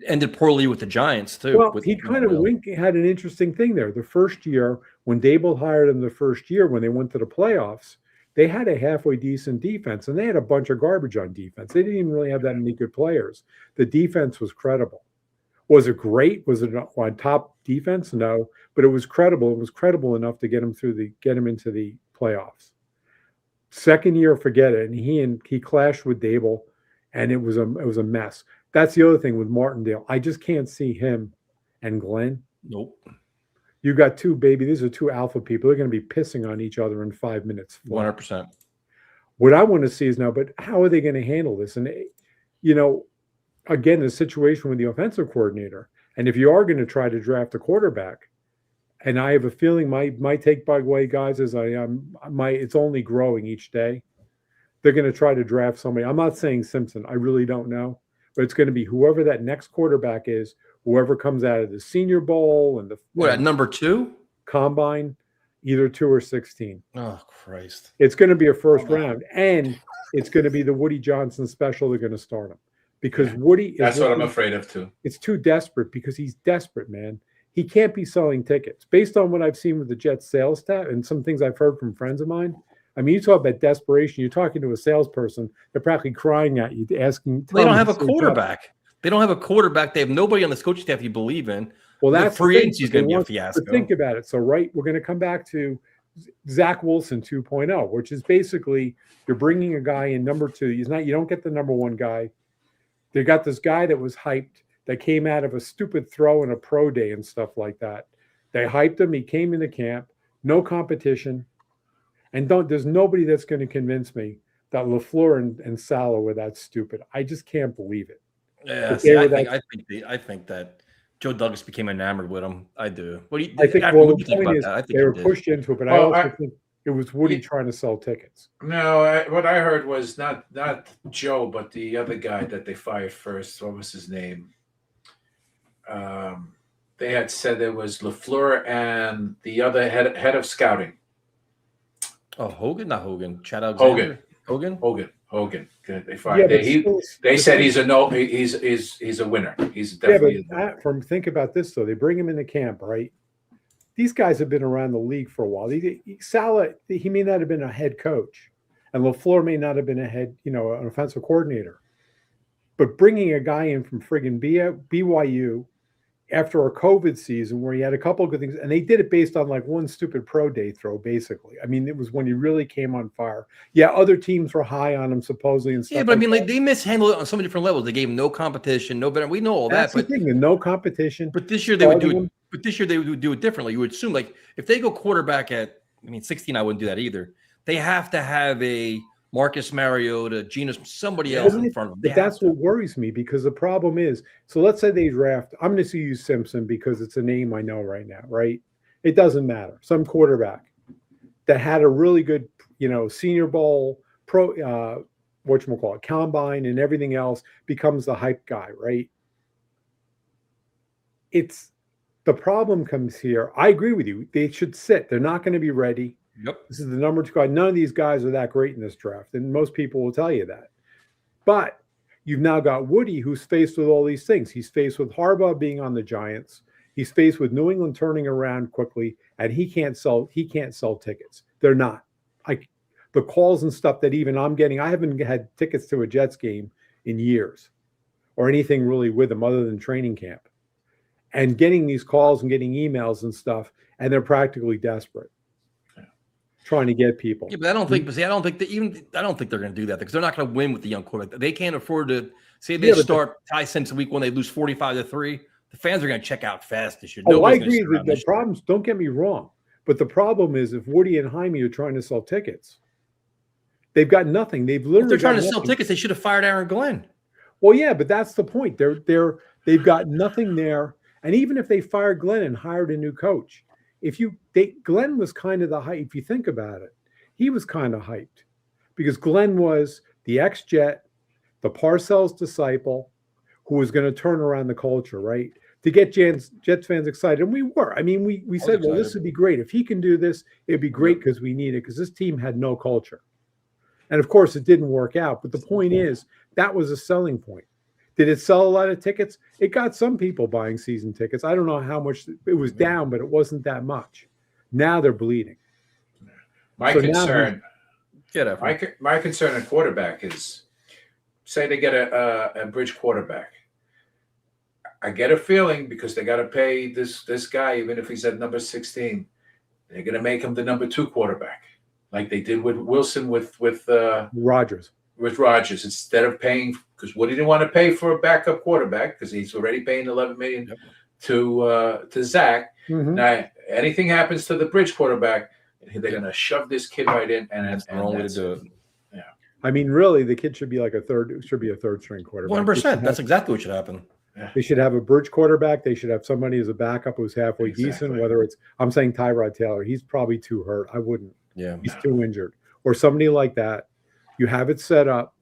Ended poorly with the Giants too. Well, he kind of had an interesting thing there. The first year, when Dable hired him, when they went to the playoffs, they had a halfway decent defense, and they had a bunch of garbage on defense. They didn't even really have that many good players. The defense was credible. Was it great? Was it on top defense? No, but it was credible. It was credible enough to get him into the playoffs. Second year, forget it. And he clashed with Dable, and it was a mess. That's the other thing with Martindale. I just can't see him and Glenn. Nope. You got these are two alpha people. They're going to be pissing on each other in 5 minutes. 100%. What I want to see is now, but how are they going to handle this? And again, the situation with the offensive coordinator, and if you are going to try to draft a quarterback, and I have a feeling my take, by the way, guys, is it's only growing each day. They're going to try to draft somebody. I'm not saying Simpson. I really don't know, but it's going to be whoever that next quarterback is, whoever comes out of the Senior Bowl and at number 2 combine, either 2 or 16. Oh Christ! It's going to be a first round, and it's going to be the Woody Johnson special. They're going to start him. Because Woody that's what I'm afraid of too. It's too desperate because he's desperate, man. He can't be selling tickets. Based on what I've seen with the Jets sales stat and some things I've heard from friends of mine, I mean, you talk about desperation. You're talking to a salesperson. They're practically crying at you, asking. They don't have a "Tell me, quarterback. They don't have a quarterback. They have nobody on this coaching staff you believe in. Well, The that's free the thing. agency is going to be a fiasco. But think about it. So, right, we're going to come back to Zach Wilson 2.0, which is basically you're bringing a guy in number 2. You don't get the number 1 guy. They got this guy that was hyped that came out of a stupid throw in a pro day and stuff like that. They hyped him. He came into camp. No competition. And there's nobody that's going to convince me that LaFleur and Saleh were that stupid. I just can't believe it. Yeah, I think that Joe Douglas became enamored with him. I do. What do you think? The point is they were pushed into it, but I also think it was Woody trying to sell tickets. No, what I heard was not Joe, but the other guy that they fired first. What was his name? They had said there was LaFleur and the other head of scouting. Oh, Hogan, not Hogan. Chad Alexander. Hogan. Good. They fired. They said he's a no. He's a winner. He's definitely. Yeah, but think about this though. They bring him into camp, right? These guys have been around the league for a while. Saleh, he may not have been a head coach, and LaFleur may not have been a head, an offensive coordinator. But bringing a guy in from friggin' BYU after a COVID season where he had a couple of good things, and they did it based on like one stupid pro day throw, basically. I mean, it was when he really came on fire. Yeah, other teams were high on him supposedly and stuff. Yeah, but I mean, like they mishandled it on so many different levels. They gave him no competition, no better. We know all That's that. The thing, no competition. But this year they would do it. But this year they would do it differently. You would assume, like, if they go quarterback at, 16, I wouldn't do that either. They have to have a Marcus Mariota, Geno, somebody else in front of them. But that's what worries me, because the problem is, so let's say they draft, I'm going to use Simpson because it's a name I know right now, right? It doesn't matter. Some quarterback that had a really good, Senior Bowl, combine and everything else becomes the hype guy, right? The problem comes here. I agree with you. They should sit. They're not going to be ready. Yep. This is the number 2 guy. None of these guys are that great in this draft, and most people will tell you that. But you've now got Woody, who's faced with all these things. He's faced with Harbaugh being on the Giants. He's faced with New England turning around quickly, and he can't sell tickets. They're not. The calls and stuff that even I'm getting, I haven't had tickets to a Jets game in years or anything really with them other than training camp. And getting these calls and getting emails and stuff, and they're practically desperate. Trying to get people. Yeah, but I don't think they're going to do that because they're not going to win with the young quarterback. They can't afford to say they start Ty Simpson week 1, they lose 45-3. The fans are going to check out fast this year. I agree. The problems, don't get me wrong, but the problem is if Woody and Jaime are trying to sell tickets, they've got nothing. They've literally. If they're trying to sell tickets, they should have fired Aaron Glenn. Well, yeah, but that's the point. They've got nothing there, and even if they fired Glenn and hired a new coach. Glenn was kind of the hype. If you think about it, he was kind of hyped because Glenn was the ex-Jet, the Parcells disciple, who was going to turn around the culture, right? To get Jets fans excited. And we were. I mean, we said, well, this would be great. If he can do this, it'd be great because we need it, because this team had no culture. And of course, it didn't work out. But the point is, that was a selling point. Did it sell a lot of tickets? It got some people buying season tickets. I don't know how much it was down, but it wasn't that much. Now they're bleeding. My concern at quarterback is, say they get a bridge quarterback. I get a feeling because they got to pay this guy, even if he's at number 16, they're going to make him the number 2 quarterback, like they did with Wilson with Rodgers. With Rodgers, instead of paying, because Woody didn't want to pay for a backup quarterback because he's already paying $11 million to Zach. Mm-hmm. Now, anything happens to the bridge quarterback, they're going to shove this kid right in, and that's the wrong way to do it. Yeah, I mean, really, the kid should be like a third string quarterback. 100%. That's exactly what should happen. They should have a bridge quarterback. They should have somebody as a backup who's halfway decent. Whether it's, I'm saying Tyrod Taylor, he's probably too hurt. I wouldn't. Yeah, he's too injured, or somebody like that. You have it set up,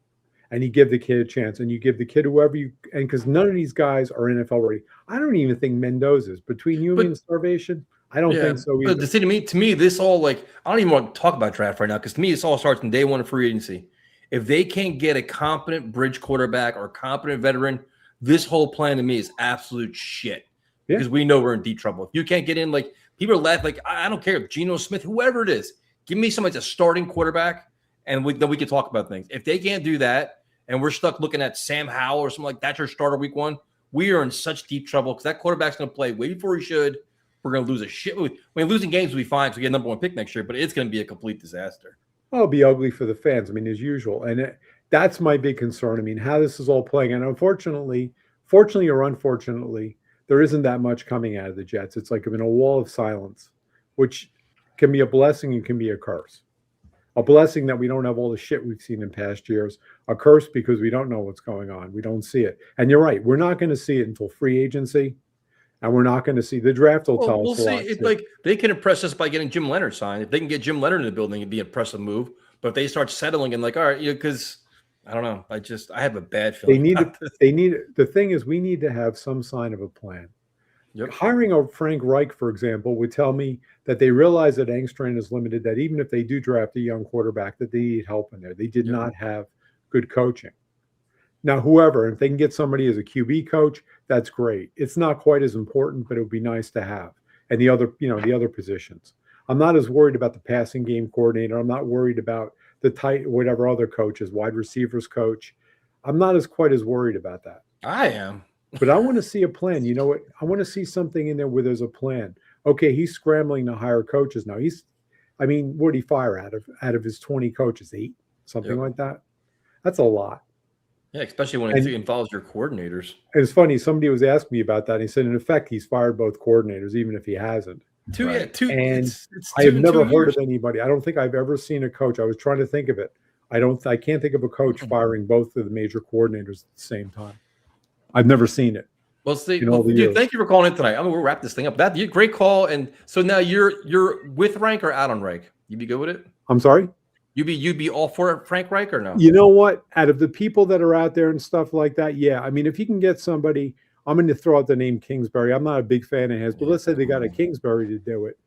and you give the kid a chance, and you give the kid whoever you, and because none of these guys are NFL ready. I don't even think Mendoza's between you and starvation. I don't think so either. But to me, this all, like, I don't even want to talk about draft right now, because to me, this all starts in day 1 of free agency. If they can't get a competent bridge quarterback or a competent veteran, this whole plan to me is absolute shit. Because we know we're in deep trouble. If you can't get in, like, people are laughing, like, I don't care if Geno Smith, whoever it is, Give me somebody that's a starting quarterback, and then we can talk about things. If they can't do that, and we're stuck looking at Sam Howell or something like that's your starter week 1, we are in such deep trouble because that quarterback's going to play way before he should. We're going to lose a shit. I mean, losing games will be fine because we get number 1 pick next year, but it's going to be a complete disaster. It'll be ugly for the fans. I mean, as usual. And that's my big concern. I mean, how this is all playing. And unfortunately, fortunately or unfortunately, there isn't that much coming out of the Jets. It's like in a wall of silence, which can be a blessing and can be a curse. A blessing that we don't have all the shit we've seen in past years. A curse because we don't know what's going on. We don't see it. And you're right. We're not going to see it until free agency. And we're not going to see the draft will tell us. We'll see. It's like they can impress us by getting Jim Leonard signed. If they can get Jim Leonard in the building, it'd be an impressive move. But if they start settling and like, all right, because I don't know. I have a bad feeling. The thing is, we need to have some sign of a plan. Yep. Hiring a Frank Reich, for example, would tell me that they realize that Engstrand is limited, that even if they do draft a young quarterback, that they need help in there. They did not have good coaching. Now, whoever, if they can get somebody as a QB coach, that's great. It's not quite as important, but it would be nice to have. And the other positions. I'm not as worried about the passing game coordinator. I'm not worried about the whatever other coaches, wide receivers coach. I'm not quite as worried about that. I am. But I want to see a plan. You know what? I want to see something in there where there's a plan. Okay, he's scrambling to hire coaches now. What did he fire out of his 20 coaches? 8? Something like that? That's a lot. Yeah, especially when it involves your coordinators. It's funny. Somebody was asking me about that. And he said, in effect, he's fired both coordinators, even if he hasn't. Two. And it's I have never heard of anybody. I don't think I've ever seen a coach. I was trying to think of it. I can't think of a coach firing both of the major coordinators at the same time. I've never seen it. Well, dude, thank you for calling in tonight. We'll wrap this thing up. Great call. And so now you're with Rank or out on Rank? You be good with it? I'm sorry? You'd be all for Frank Reich or no? You know what? Out of the people that are out there and stuff like that, yeah. I mean, if you can get somebody, I'm going to throw out the name Kingsbury. I'm not a big fan of his, but let's say they got a Kingsbury to do it.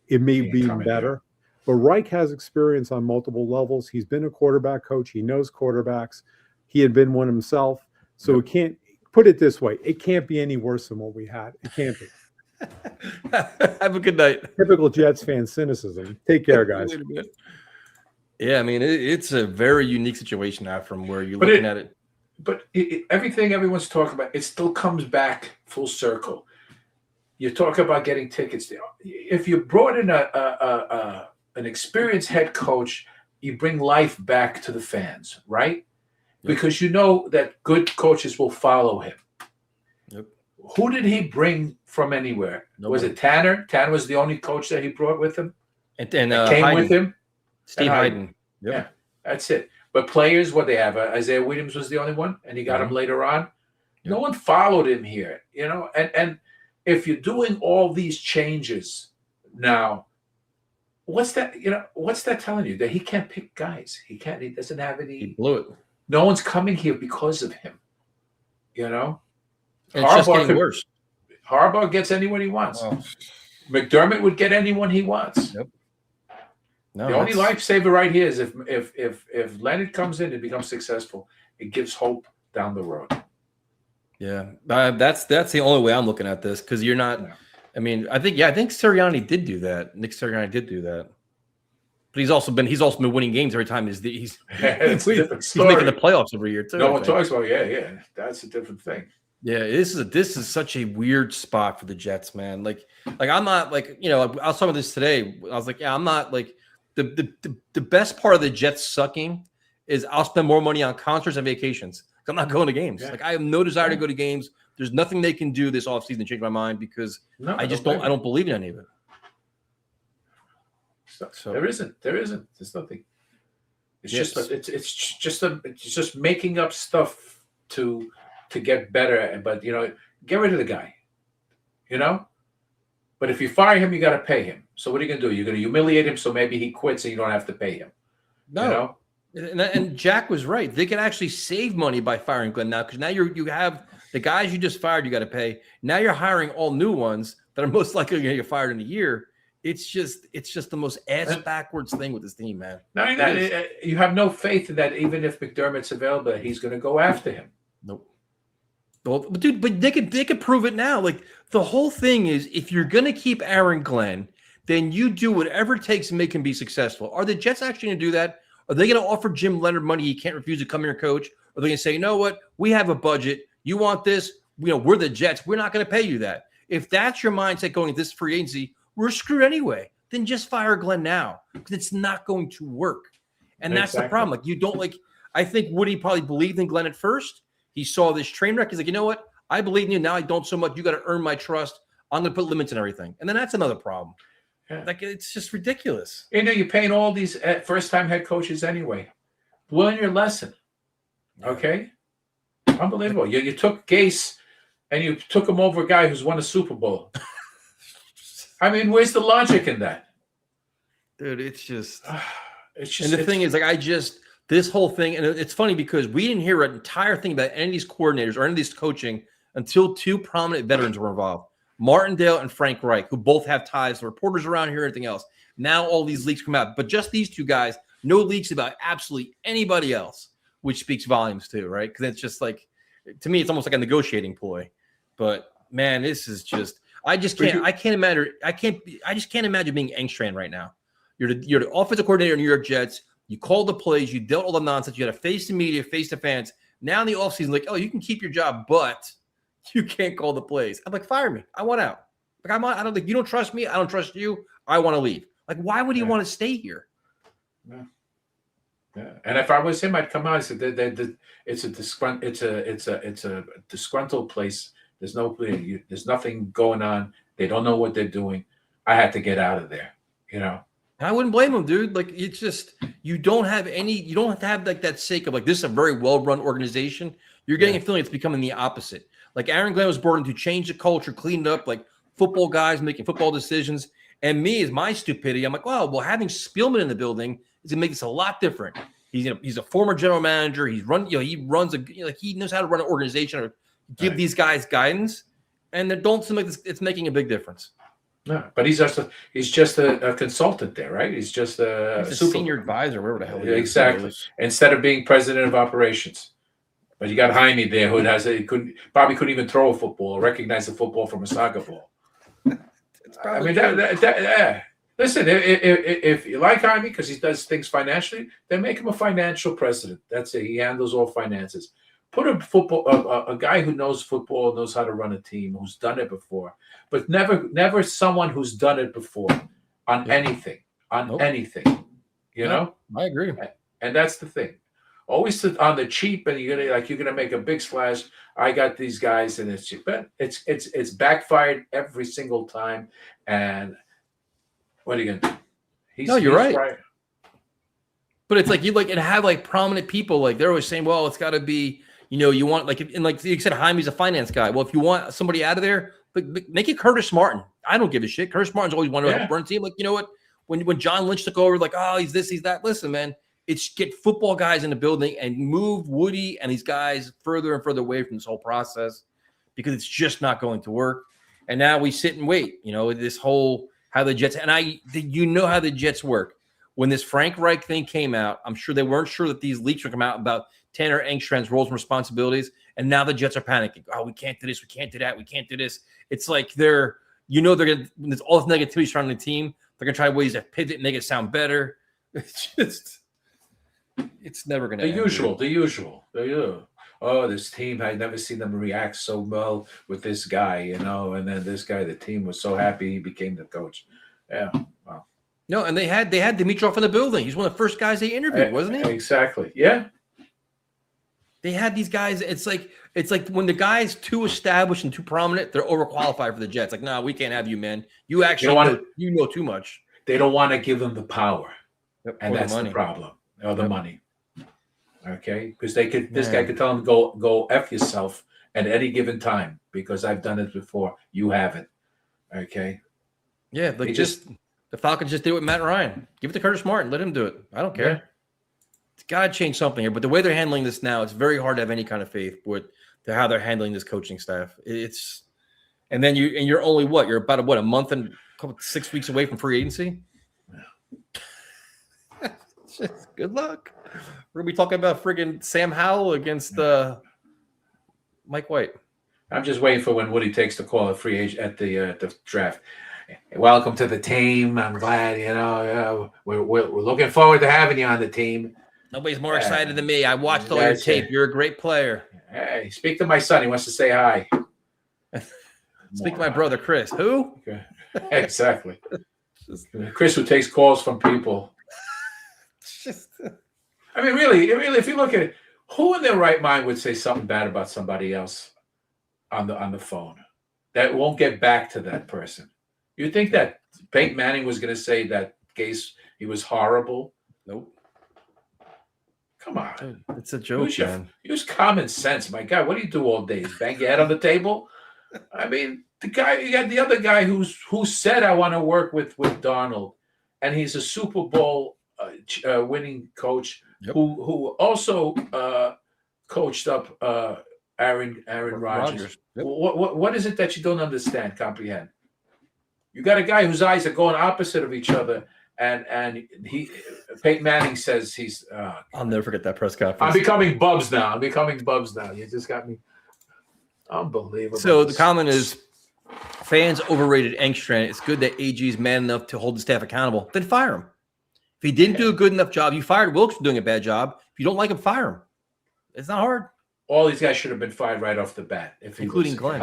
It may be better. But Reich has experience on multiple levels. He's been a quarterback coach. He knows quarterbacks. He had been one himself. So it can't, put it this way, it can't be any worse than what we had. It can't be. Have a good night. Typical Jets fan cynicism. Take care, guys. Yeah, I mean, it's a very unique situation now from where you're looking at it. But everything everyone's talking about, it still comes back full circle. You talk about getting tickets. If you brought in an experienced head coach, you bring life back to the fans, right? Yep. Because you know that good coaches will follow him. Yep. Who did he bring from anywhere? Nobody. Was it Tanner? Tanner was the only coach that he brought with him? And came Hayden. with him? Steve Hayden. Yep. Yeah, that's it. But players, what they have, Isaiah Williams was the only one, and he got him later on. Yep. No one followed him here, And if you're doing all these changes now, what's that? What's that telling you? That he can't pick guys. He can't. He doesn't have any. He blew it. No one's coming here because of him. And it's just getting worse. Harbaugh gets anyone he wants. Oh. McDermott would get anyone he wants. Yep. No, the only lifesaver right here is if Leonard comes in and becomes successful, it gives hope down the road. Yeah, that's the only way I'm looking at this because you're not. No. I mean, I think Sirianni did do that. Nick Sirianni did do that, but he's also been winning games every time. He's making the playoffs every year too. No one talks about that's a different thing. Yeah, this is such a weird spot for the Jets, man. Like I'm not I was talking about this today. I was like, yeah, I'm not like. The best part of the Jets sucking is I'll spend more money on concerts and vacations. I'm not going to games. Yeah. Like I have no desire to go to games. There's nothing they can do this offseason to change my mind because I don't believe in any of it. So there isn't. There's nothing. It's just making up stuff to get better. But get rid of the guy. But if you fire him, you got to pay him. So what are you going to do? You're going to humiliate him so maybe he quits and you don't have to pay him. No. And Jack was right. They can actually save money by firing Glenn now because now you have the guys you just fired you got to pay. Now you're hiring all new ones that are most likely going to get fired in a year. It's just the most ass backwards thing with this team, man. Not only that, you have no faith that even if McDermott's available, he's going to go after him. Nope. Well, dude, but they could prove it now. Like the whole thing is, if you're gonna keep Aaron Glenn, then you do whatever it takes to make him be successful. Are the Jets actually going to do that? Are they going to offer Jim Leonard money he can't refuse to come here and coach? Or are they going to say, you know what? We have a budget. You want this? We're the Jets. We're not going to pay you that. If that's your mindset going into this free agency, we're screwed anyway. Then just fire Glenn now because it's not going to work. And that's the problem. Like, you don't like – I think Woody probably believed in Glenn at first. He saw this train wreck. He's like, you know what? I believe in you. Now I don't so much. You got to earn my trust. I'm going to put limits and everything. And then that's another problem. Yeah. Like, it's just ridiculous. You're paying all these first-time head coaches anyway. Learn your lesson. Okay? Unbelievable. You took Gase and you took him over a guy who's won a Super Bowl. I mean, where's the logic in that? Dude, it's just – and the thing is, like, this whole thing, and it's funny because we didn't hear an entire thing about any of these coordinators or any of these coaching until two prominent veterans were involved. Martindale and Frank Reich, who both have ties to reporters around here and everything else. Now all these leaks come out. But just these two guys, no leaks about absolutely anybody else, which speaks volumes too, right? Because it's just like, to me, it's almost like a negotiating ploy. But, man, this is just – I just can't imagine being Engstrand right now. You're the offensive coordinator in New York Jets. You called the plays. You dealt all the nonsense. You had to face the media, face the fans. Now in the offseason, like, oh, you can keep your job, but – you can't call the plays. I'm like, fire me. I want out. Like, I don't think you don't trust me. I don't trust you. I want to leave. Like, why would he want to stay here? Yeah. And if I was him, I'd come out and say, it's a disgruntled place. There's nothing going on. They don't know what they're doing. I had to get out of there. I wouldn't blame him, dude. Like, it's just, you don't have to have like that sake of like, this is a very well-run organization. You're getting a feeling it's becoming the opposite. Like, Aaron Glenn was brought in to change the culture, clean it up, like football guys making football decisions. And me, is my stupidity, I'm like, well, having Spielman in the building is going to make this a lot different. He's a former general manager. He knows how to run an organization or give these guys guidance. And it don't seem like it's making a big difference. No, but he's just a consultant there, right? He's just a senior advisor, wherever the hell he is. Exactly. Instead of being president of operations. But you got Jaime there who probably couldn't even throw a football or recognize a football from a soccer ball. I mean, listen, if you like Jaime because he does things financially, then make him a financial president. That's it. He handles all finances. Put a guy who knows football, knows how to run a team, who's done it before, but never someone who's done it before on anything. Anything. You know? I agree. And that's the thing. Always on the cheap, and you're gonna make a big splash. I got these guys, and it's cheap, but it's backfired every single time. And what are you gonna do? You're right. But it's like and have like prominent people, like they're always saying, well, it's got to be, you want like you said, Jaime's a finance guy. Well, if you want somebody out of there, but make it Curtis Martin. I don't give a shit. Curtis Martin's always wanted to run a team. Like, you know what? When John Lynch took over, like, oh, he's this, he's that. Listen, man. It's get football guys in the building and move Woody and these guys further and further away from this whole process because it's just not going to work. And now we sit and wait, this whole how the Jets – and how the Jets work. When this Frank Reich thing came out, I'm sure they weren't sure that these leaks would come out about Tanner Engstrand's roles and responsibilities. And now the Jets are panicking. Oh, we can't do this. We can't do that. We can't do this. It's like they're going to – there's all this negativity surrounding the team. They're going to try ways to pivot and make it sound better. It's just – it's never going to end. The usual. Oh, this team, I'd never seen them react so well with this guy, and then this guy, the team was so happy he became the coach. Yeah. Wow. No, and they had Dimitrov in the building. He's one of the first guys they interviewed, wasn't he? Exactly. Yeah. They had these guys. It's like when the guy's too established and too prominent, they're overqualified for the Jets. Like, no, we can't have you, man. You actually know too much. They don't want to give them the power. Yep, and that's the problem. Or the money. Okay? Because this guy could tell him go F yourself at any given time because I've done it before. You haven't. Okay? Yeah, like the Falcons just did it with Matt Ryan. Give it to Curtis Martin. Let him do it. I don't care. Yeah. It's got to change something here. But the way they're handling this now, it's very hard to have any kind of faith with how they're handling this coaching staff. And then you're only you're about a month and 6 weeks away from free agency. Good luck. We're gonna be talking about friggin' Sam Howell against Mike White. I'm just waiting for when Woody takes the call at free agent at the draft. Welcome to the team. I'm glad, we're looking forward to having you on the team. Nobody's more excited than me. I watched all your tape. You're a great player. Hey, speak to my son. He wants to say hi. Speak to my brother, Chris. Who? Okay. Exactly. Chris, who takes calls from people. I mean, really, if you look at it, who in their right mind would say something bad about somebody else on the phone that won't get back to that person? You think that Peyton Manning was going to say that Gase, he was horrible? Nope. Come on. It's a joke, man. Use common sense. My God, what do you do all day? Bang your head on the table? I mean, you got the other guy who said, I want to work with Darnold, and he's a Super Bowl winning coach who also coached up Aaron Rodgers. Yep. What is it that you don't comprehend? You got a guy whose eyes are going opposite of each other, and Peyton Manning says he's. I'll never forget that press conference. I'm becoming Bubs now. You just got me. Unbelievable. So the comment is, fans overrated Engstrand. It's good that AG is man enough to hold the staff accountable. Then fire him. If he didn't do a good enough job, you fired Wilkes for doing a bad job. If you don't like him, fire him. It's not hard. All these guys should have been fired right off the bat, including Glenn.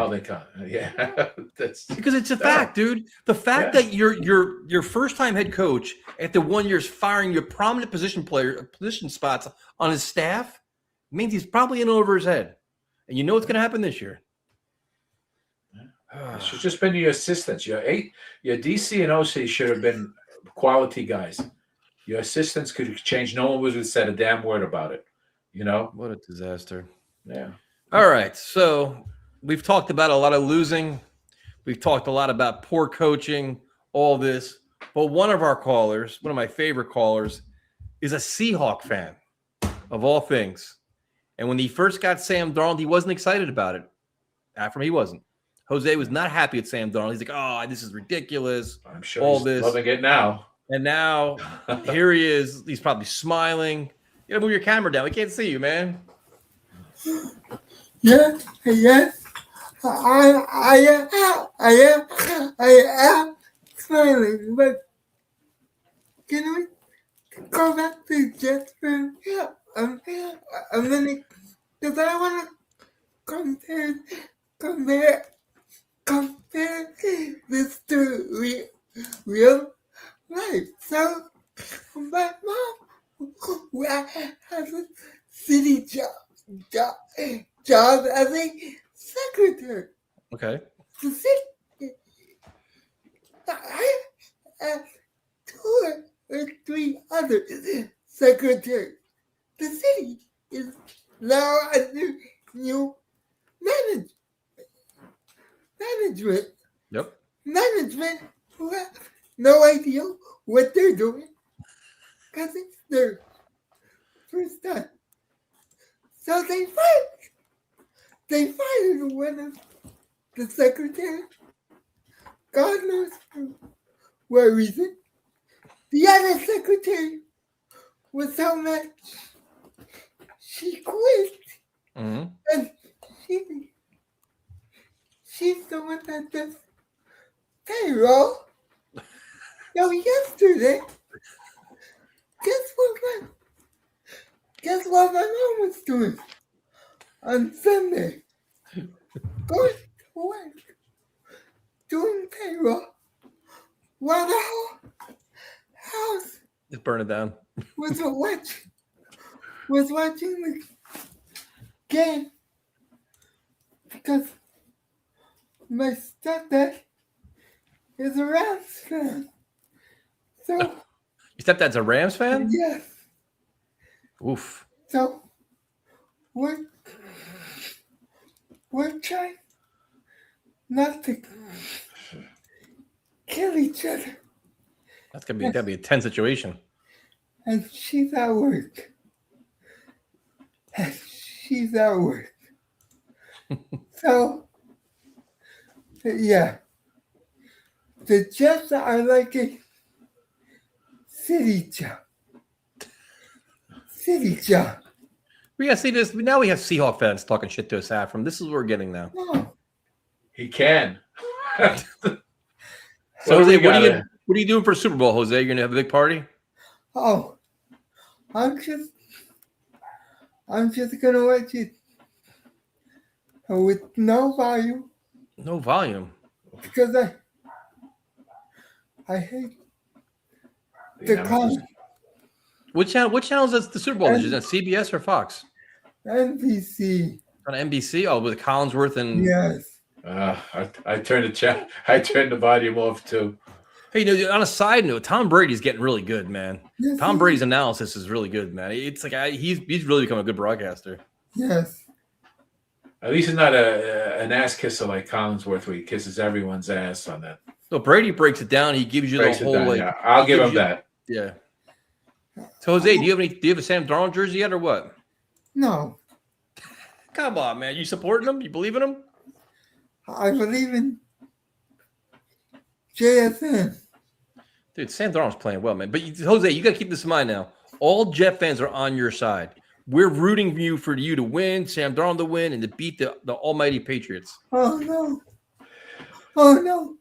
Yeah, that's because it's a fact, dude. The fact that your first time head coach after 1 year is firing your prominent position spots on his staff means he's probably in over his head, and you know what's going to happen this year. It should just been your assistants. Your DC and OC should have been quality guys. Your assistants could have changed. No one would have said a damn word about it. What a disaster. Yeah. All right. So we've talked about a lot of losing. We've talked a lot about poor coaching, all this. But one of our callers, one of my favorite callers, is a Seahawk fan of all things. And when he first got Sam Darnold, he wasn't excited about it. After he wasn't. Jose was not happy at Sam Darnold. He's like, oh, this is ridiculous. I'm sure he's loving it now. And now here he is. He's probably smiling. You gotta move your camera down. We can't see you, man. Yes. I am smiling, but can we go back to Jets for a minute? Because I want to compare this to real life. So, my mom has a city job as a secretary. Okay. The city. I have 2 or 3 other secretaries. The city is now under new management. Yep. Management who have no idea what they're doing because it's their first time. So they fired one of the secretaries. God knows for what reason. The other secretary was so mad she quit. Mm-hmm. And she's the one that does payroll. So yesterday, guess what my mom was doing on Sunday? Going to work, doing payroll, while the whole house Just burn it down. was watching the game because my stepdad is a Rams fan. So Your stepdad's a Rams fan? yes. Oof. So we're trying not to kill each other. That's gotta be a tense situation. And she's at work. So yeah. The Jets are like a city job. We gotta see this. Now we have Seahawk fans talking shit to us, Afram. This is what we're getting now. No, He can. So, What do Jose, we got? what are you doing for Super Bowl, Jose? You're gonna have a big party? Oh, I'm just gonna watch it with no volume No volume. because I hate the Yeah. call. What channel is this, the Super Bowl? Is that CBS or Fox? NBC. On NBC? Oh, with Collinsworth and Yes. I turned the volume off too. Hey, on a side note, Tom Brady's getting really good, man. Yes. Tom Brady's analysis is really good, man. It's like he's really become a good broadcaster. Yes. At least he's not an ass kisser like Collinsworth, where he kisses everyone's ass on that. So Brady breaks it down. He gives you the Breaks it whole down, like. yeah. I'll give him gives you- that. Yeah. So Jose, do you have a Sam Darnold jersey yet or what? No. Come on, man. You supporting him? You believe in him? I believe in JSN. Dude, Sam Darnold's playing well, man. But Jose, you got to keep this in mind now. All Jet fans are on your side. We're rooting for you to win, Sam Darnold to win, and to beat the almighty Patriots. Oh no. Oh no.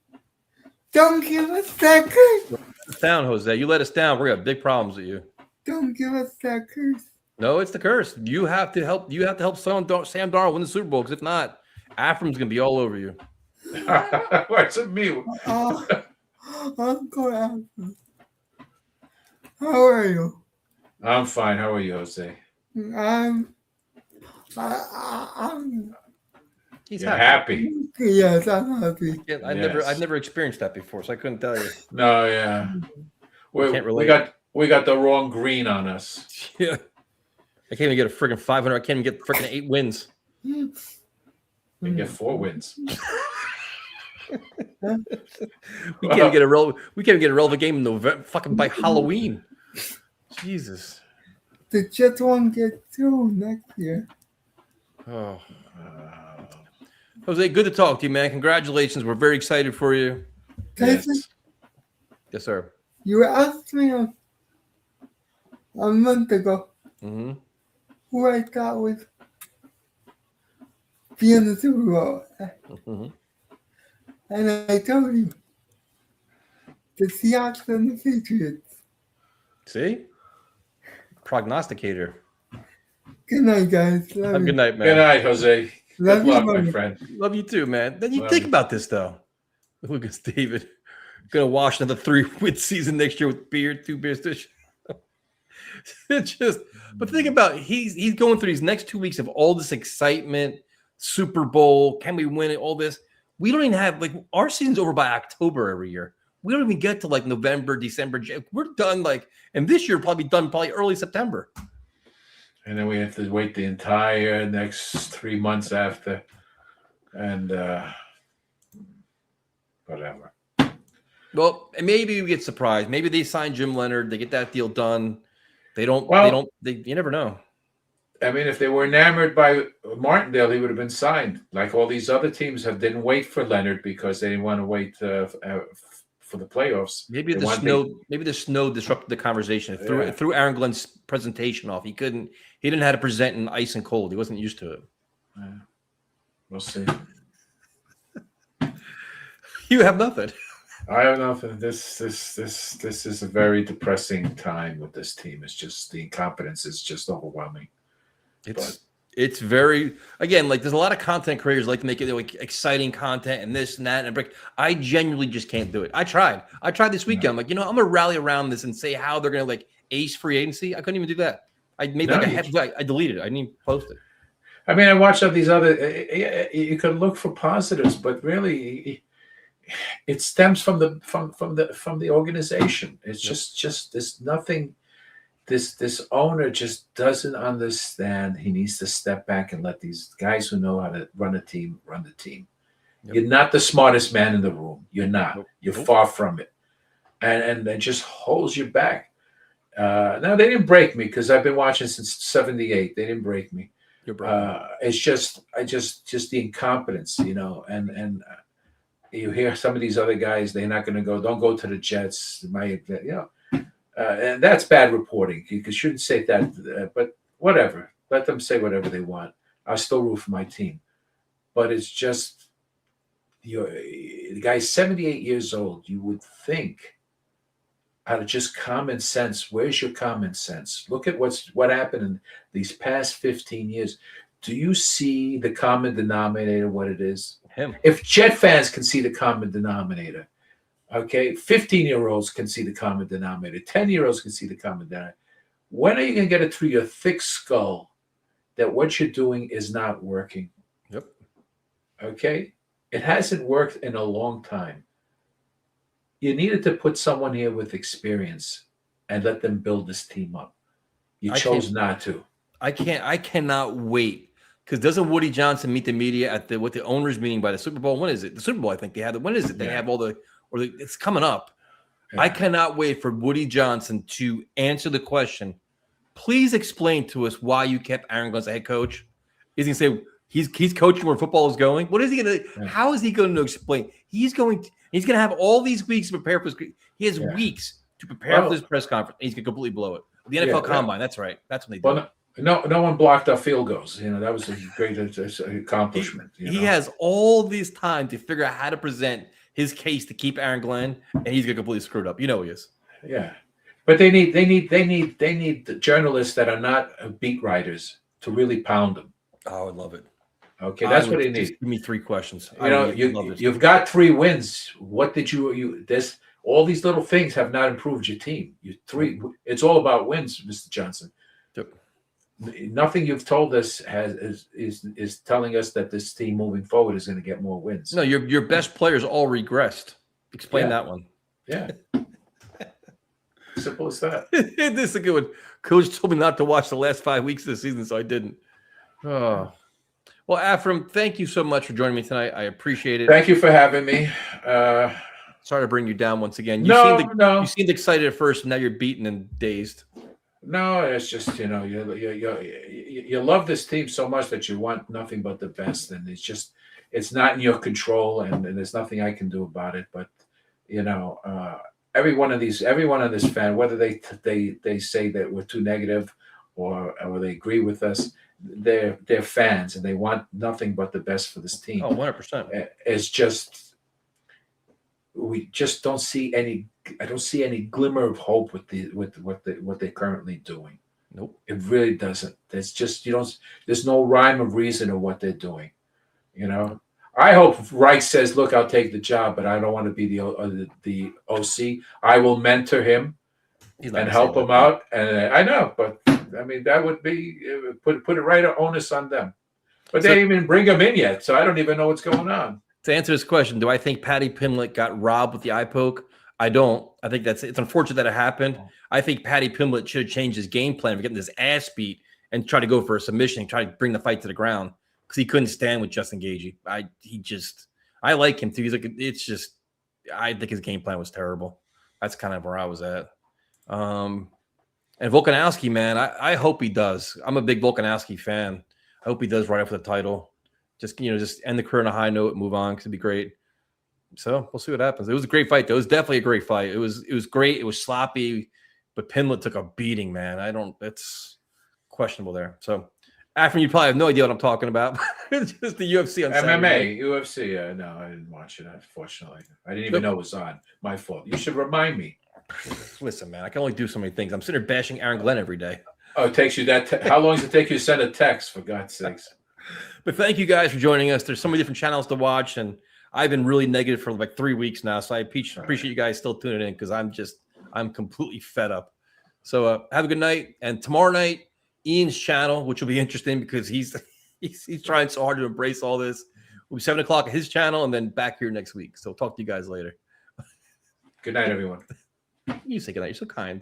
Don't give us that curse. Let us down, Jose. You let us down. We're gonna have big problems with you. Don't give us that curse. No, it's the curse. You have to help. You have to help Sam Darnold win the Super Bowl, because if not, Afram's gonna be all over you. What's it me? Oh, Uncle Alfred. How are you? I'm fine. How are you, Jose? I'm He's You're happy. yes, I'm happy. Yeah, Yes. I've never experienced that before, so I couldn't tell you. No, yeah. Can't relate. We got the wrong green on us. Yeah, I can't even get a freaking 500. I can't even get freaking 8 wins. We get 4 wins. We can't get a relevant game in November. Fucking by Halloween. Jesus. The Jets won't get through next year. Oh. Jose, good to talk to you, man. Congratulations. We're very excited for you. Tyson, Yes. Yes, sir. you asked me a month ago Mm-hmm. who I thought would be in the Super Bowl. Mm-hmm. And I told you the Seahawks and the Patriots. See? Prognosticator. Good night, guys. Love Have a you. good night, man. Good night, Jose. Love Good you, luck, my buddy. friend. Love you too, man. Then you Love think you. about this though. Look at David. Gonna wash another 3-win season next year with 2 beers. It's just, but think about he's going through these next 2 weeks of all this excitement, Super Bowl. Can we win it? All this. We don't even have our season's over by October every year. We don't even get to November, December. We're done and this year probably early September. And then we have to wait the entire next 3 months after. And whatever. Well, and maybe we get surprised. Maybe they sign Jim Leonard. They get that deal done. You never know. I mean, if they were enamored by Martindale, he would have been signed. Like all these other teams didn't wait for Leonard because they didn't want to wait for the playoffs. Maybe the snow disrupted the conversation. It threw Aaron Glenn's presentation off. He didn't know how to present in ice and cold. He wasn't used to it. Yeah. We'll see. You have nothing. I have nothing. This is a very depressing time with this team. It's just the incompetence is just overwhelming. It's very, again, there's a lot of content creators like to make it exciting content and this and that. And I genuinely just can't do it. I tried this weekend. I'm going to rally around this and say how they're going to ace free agency. I couldn't even do that. I made I deleted it. I didn't even post it. I mean, I watched all these other, you could look for positives, but really it stems from the organization. It's just there's nothing. This owner just doesn't understand. He needs to step back and let these guys who know how to run a team run the team. Yep. You're not the smartest man in the room. You're not. Nope. You're far from it, and it just holds you back. Now they didn't break me because I've been watching since '78. They didn't break me. It's just the incompetence, and you hear some of these other guys. They're not going to go. Don't go to the Jets. And that's bad reporting. You shouldn't say that, but whatever. Let them say whatever they want. I'll still root for my team. But it's just the guy's 78 years old. You would think, out of just common sense, where's your common sense? Look at what happened in these past 15 years. Do you see the common denominator, what it is? Him. If Jet fans can see the common denominator, okay, 15-year-olds can see the common denominator, 10-year-olds can see the common denominator. When are you going to get it through your thick skull that what you're doing is not working? Yep. Okay? It hasn't worked in a long time. You needed to put someone here with experience and let them build this team up. You chose not to. I cannot wait, because doesn't Woody Johnson meet the media at the owners meeting by the Super Bowl? When is it? The Super Bowl, I think they have. When is it? They have it's coming up. Yeah. I cannot wait for Woody Johnson to answer the question. Please explain to us why you kept Aaron Glenn as a head coach. Is he going to say he's coaching where football is going? What is he going to? Yeah. How is he going to explain? He's going to have all these weeks to prepare for his. He has weeks to prepare for this press conference. He's going to completely blow it. The NFL Combine. That's right. That's when they do. No one blocked our field goals. That was a great accomplishment. He has all this time to figure out how to present his case to keep Aaron Glenn, and he's gonna completely screwed up. He is. Yeah, but they need the journalists that are not beat writers to really pound them. Oh, I love it. Okay, that's what they need. Give me 3 questions. You've got 3 wins. What did you? All these little things have not improved your team. It's all about wins, Mr. Johnson. Yep. Nothing you've told us is telling us that this team moving forward is going to get more wins. No, your best players all regressed. Explain that one. Yeah. Simple as that. This is a good one. Coach told me not to watch the last 5 weeks of the season, so I didn't. Oh. Well, Afram, thank you so much for joining me tonight. I appreciate it. Thank you for having me. Sorry to bring you down once again. You seemed excited at first, and now you're beaten and dazed. No, it's just you love this team so much that you want nothing but the best, and it's not in your control, and there's nothing I can do about it. But every one of this fan, whether they say that we're too negative or they agree with us, they're fans and they want nothing but the best for this team. Oh, 100%. It's just we just don't see any. I don't see any glimmer of hope with what they're currently doing. Nope. It really doesn't. There's just there's no rhyme or reason of what they're doing. I hope Reich says, "Look, I'll take the job, but I don't want to be the OC. I will mentor him and help him out." And I know, but I mean that would be put it right onus on them. But they didn't even bring him in yet, so I don't even know what's going on. To answer this question, do I think Patty Pimlet got robbed with the eye poke? I don't. I think it's unfortunate that it happened. I think Patty Pimlet should have changed his game plan for getting his ass beat and try to go for a submission and try to bring the fight to the ground because he couldn't stand with Justin Gaethje. I like him too. He's like, I think his game plan was terrible. That's kind of where I was at. And Volkanovski, man, I hope he does. I'm a big Volkanovski fan. I hope he does right up for the title. Just end the career on a high note, move on, because it'd be great. So we'll see what happens. It was a great fight, though. It was definitely a great fight. It was great. It was sloppy, but Pimlet took a beating, man. It's questionable there. So, After you probably have no idea what I'm talking about. It's just the UFC on Saturday. MMA, UFC. No, I didn't watch it, unfortunately. I didn't even know it was on. My fault. You should remind me. Listen, man, I can only do so many things. I'm sitting there bashing Aaron Glenn every day. Oh, it takes you that. How long does it take you to send a text, for God's sakes? But thank you guys for joining us. There's so many different channels to watch, and I've been really negative for like 3 weeks now. So I appreciate you guys still tuning in because I'm completely fed up. So have a good night. And tomorrow night, Ian's channel, which will be interesting because he's trying so hard to embrace all this. Will be 7 o'clock at his channel, and then back here next week. So talk to you guys later. Good night, everyone. You say good night. You're so kind.